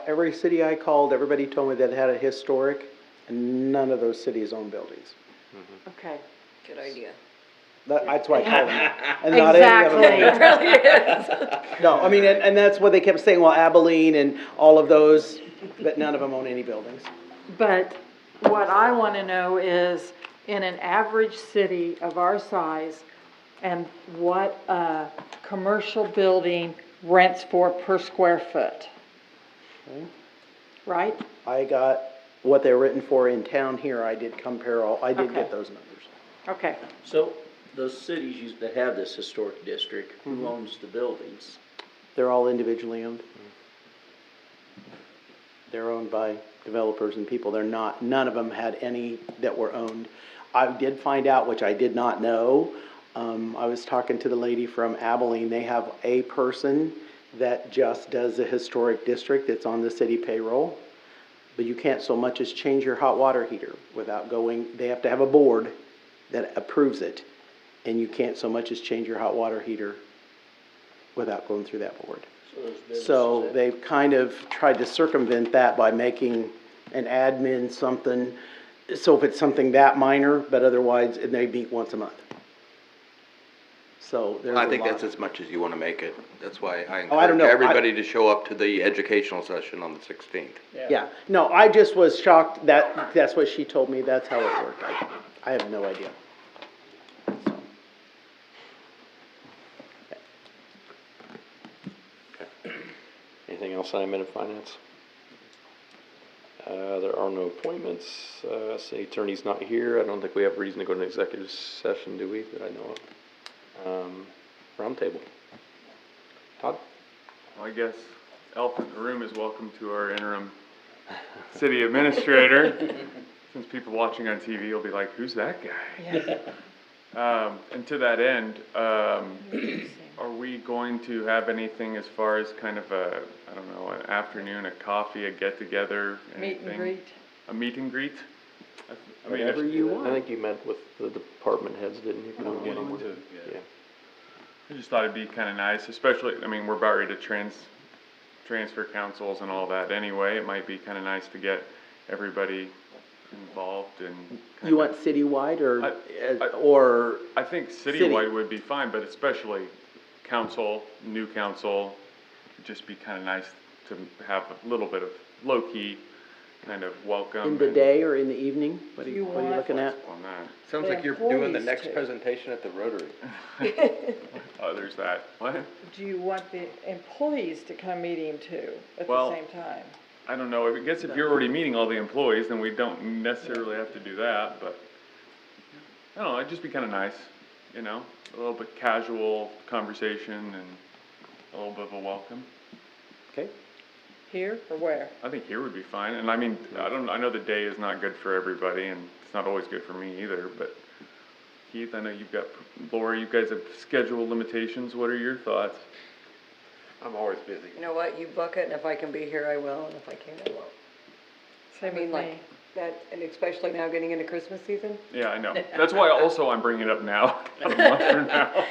Every city I called, everybody told me that it had a historic, and none of those cities own buildings. Okay. Good idea. That's why I called them. And not any of them own Exactly. It really is. No, I mean, and that's what they kept saying, well, Abilene and all of those, but none of them own any buildings. But what I want to know is, in an average city of our size, and what a commercial building rents for per square foot, Okay. right? I got what they're written for in town here, I did compare I did Okay. get those numbers. Okay. So, those cities that have this historic district, who owns the buildings? They're all individually owned. They're owned by developers and people, none of them had any that were owned. I did find out, which I did not know, I was talking to the lady from Abilene, they have a person that just does the historic district, it's on the city payroll. But you can't so much as change your hot water heater without they have to have a board that approves it. And you can't so much as change your hot water heater without going through that board. So those businesses So that- they've kind of tried to circumvent that by making an admin something, so if it's something that minor, but otherwise, and they meet once a month. So there's I a think lot. that's as much as you wanna make it. That's why I Oh, I don't encourage know. everybody to show up to the educational session on the 16th. Yeah, no, I just was shocked that, that's what she told me, that's how it worked. I have no idea. So. Anything else on admin and finance? There are no appointments. City attorney's not here. I don't think we have reason to go to an executive session, do we, that I know of? Roundtable. Todd? Well, I guess elephant in the room is welcome to our interim city administrator. Since people watching on TV will be like, who's that guy? And to that end, are we going to have anything as far as kind of a, I don't know, an afternoon, a coffee, a get-together, Meet anything? and greet. A meet and greet? I mean, Whatever you want. I think you met with the department heads, didn't you? Beginning to, yeah. I just thought it'd be kind of nice, especially, I mean, we're about ready to transfer councils and all that anyway. It might be kind of nice to get everybody involved and. You want citywide or? I think City. citywide would be fine, but especially council, new council, it'd just be kind of nice to have a little bit of low-key kind of welcome. In the day or in the evening? What are you want looking at? On that. Sounds The like you're doing the employees next too. presentation at the Rotary. Oh, there's that. What? Do you want the employees to come meeting too at Well, the same time? I don't know, I guess if you're already meeting all the employees, then we don't necessarily have to do that, but, I don't know, it'd just be kinda nice, you know, a little bit casual conversation and a little bit of a welcome. Okay. Here or where? I think here would be fine, and I mean, I know the day is not good for everybody, and it's not always good for me either, but Keith, I know you've got, Laura, you guys have schedule limitations, what are your thoughts? I'm always busy. You know what, you book it, and if I can be here, I will, and if I can't, I won't. I Same mean, with like, me. that, and especially now getting into Christmas season, Yeah, I know, that's why also I'm bringing it up now, not a month from now.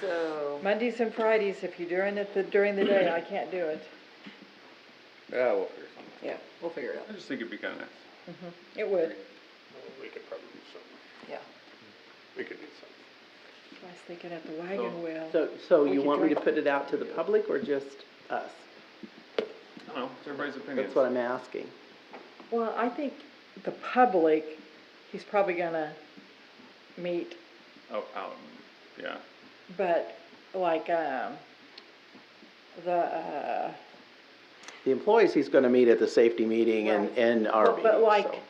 so. Mondays and Fridays, if you're doing it during the day, I can't do it. Yeah, we'll figure something. Yeah, we'll figure it out. I just think it'd be kinda nice. It would. We could probably do something. Yeah. We could do something. I was thinking at the wagon wheel. So We you could want me to drink- put it out to the public or just us? I don't know, it's everybody's opinion. That's what I'm asking. Well, I think the public, he's probably gonna meet, Oh, out, yeah. but like, The employees, he's gonna meet at the safety meeting and our meeting, but like,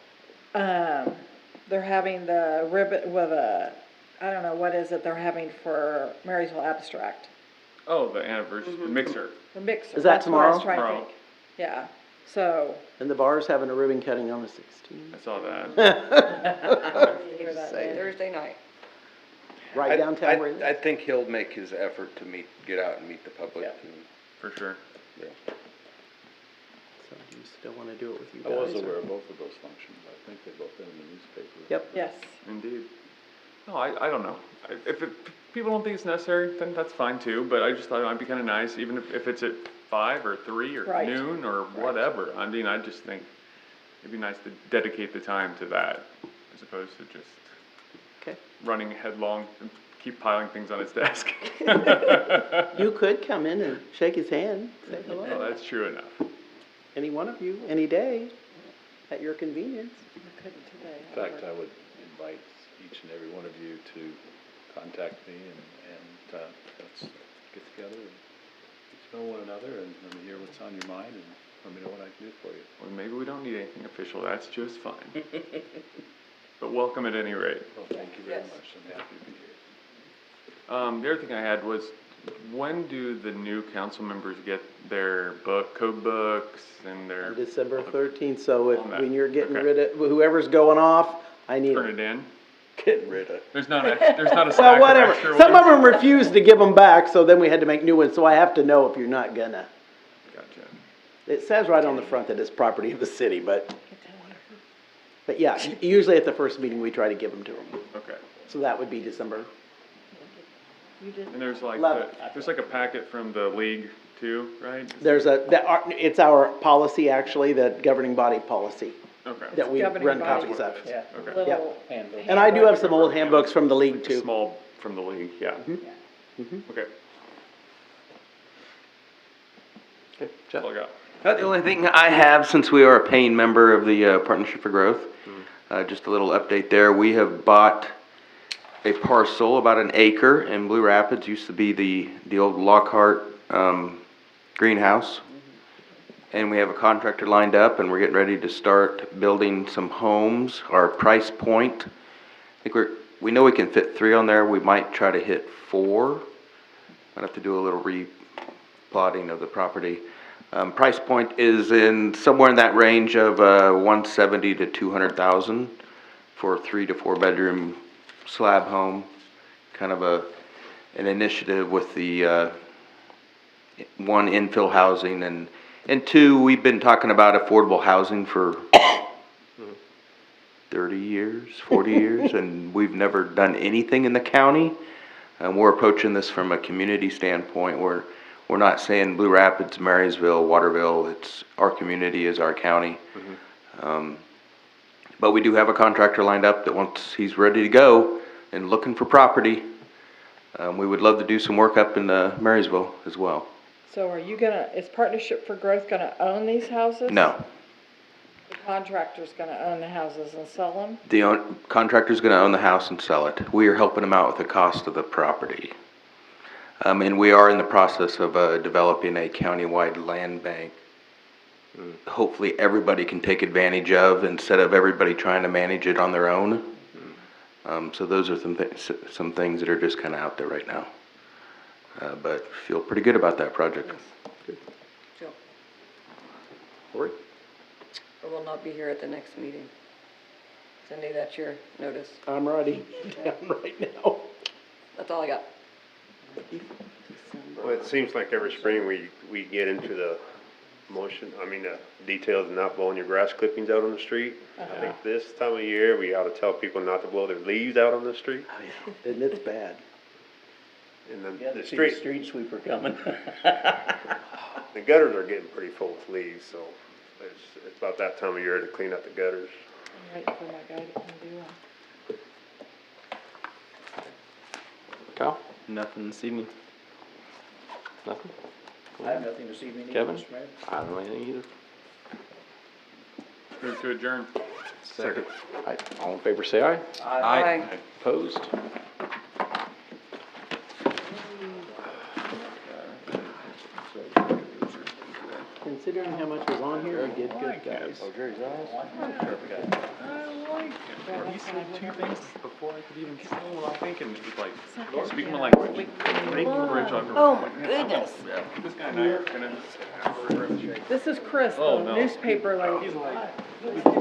so. they're having the ribbon with I don't know, what is it they're having for Marysville Abstract? Oh, the anniversary, the mixer. The mixer. Is that That's what I was tomorrow? trying to think. Yeah, so. And the bar's having a ribbon cutting on the 16th. I saw that. Hear that, Saying. Dan? Thursday night. Right downtown where I think he'll make his effort to get out and meet the public. Yeah. And, For sure. yeah. So do you still wanna do it with you I guys? was or- aware of both of those functions. I think they've both been in the newspaper. Yep. Yes. Indeed. No, I don't know. If people don't think it's necessary, then that's fine too, but I just thought it might be kinda nice, even if it's at 5 or 3 or Right. noon or whatever. I mean, I just think it'd be nice to dedicate the time to that, as opposed to just Okay. running headlong and keep piling things on his desk. You could come in and shake his hand, say Well, hello. that's true enough. Any one of you, any day, at your convenience. I couldn't today. In fact, I would invite each and every one of you to contact me and let's get together and get to know one another and let me hear what's on your mind and let me know what I can do for you. Well, maybe we don't need anything official, that's just fine. But welcome at any rate. Well, thank you very Yes. much. I'm happy to be here. The other thing I had was, when do the new council members get their code books and their? On December 13th, so if, On that, when you're getting okay. rid of, whoever's going off, I need Turn them. it in? Getting Rid of. There's not a stack Well, of whatever. extra Some of ones? them refused to give them back, so then we had to make new ones, so I have to know if you're not gonna. Gotcha. It says right on the front that it's property of the city, but yeah, usually at the first meeting, we try to give them to them. Okay. So that would be December. You did. And there's like, Love there's like a packet from the league too, right? There's it's our policy, actually, the governing body policy, Okay. that we Governing run body. copies of. Okay. Little And I do have some old handbooks from the league too. Small From the league, yeah. Okay. Okay, Jeff? All I got. The only thing I have, since we are a paying member of the Partnership for Growth, just a little update there. We have bought a parcel, about an acre in Blue Rapids, used to be the old Lockhart greenhouse. And we have a contractor lined up, and we're getting ready to start building some homes. Our price point, I think we know we can fit 3 on there. We might try to hit 4. Might have to do a little replotting of the property. Price point is in somewhere in that range of 170 to 200,000 for a 3 to 4 bedroom slab home. Kind of an initiative with the 1, infill housing, and 2, we've been talking about affordable housing for 30 years, 40 years, and we've never done anything in the county. We're approaching this from a community standpoint. We're not saying Blue Rapids, Marysville, Waterville, it's our community is our county. But we do have a contractor lined up that once he's ready to go and looking for property, we would love to do some work up in Marysville as well. So are you is Partnership for Growth gonna own these houses? No, The contractor's gonna own the houses and sell them? the contractor's gonna own the house and sell it. We are helping him out with the cost of the property. And we are in the process of developing a countywide land bank. Hopefully everybody can take advantage of instead of everybody trying to manage it on their own. So those are some things that are just kind of out there right now. But feel pretty good about that project. Jill, Lori? I will not be here at the next meeting. Cindy, that's your notice. I'm writing down right now. That's all I got. Well, it seems like every spring we get into the details of not blowing your grass clippings out on the street. I think this time of year, we ought to tell people not to blow their leaves out on the street. And it's bad. And then Got the to see the street, street sweeper coming. the gutters are getting pretty full with leaves, so it's about that time of year to clean up the gutters. I'm waiting for my guy to come do them. Kyle? Nothing this evening. Nothing? I have nothing this evening either, Kevin? Mr. Mayor. I don't know anything either. Move to adjourn. Second. All in favor, say aye. Aye. Opposed? Considering how much was on here, we did good, guys. He said 2 things before I could even say what I'm thinking. He's like, speaking my language. Make the bridge on. Oh my goodness. This guy and I are gonna. This is Chris, Oh, the no. newspaper lady. He's like.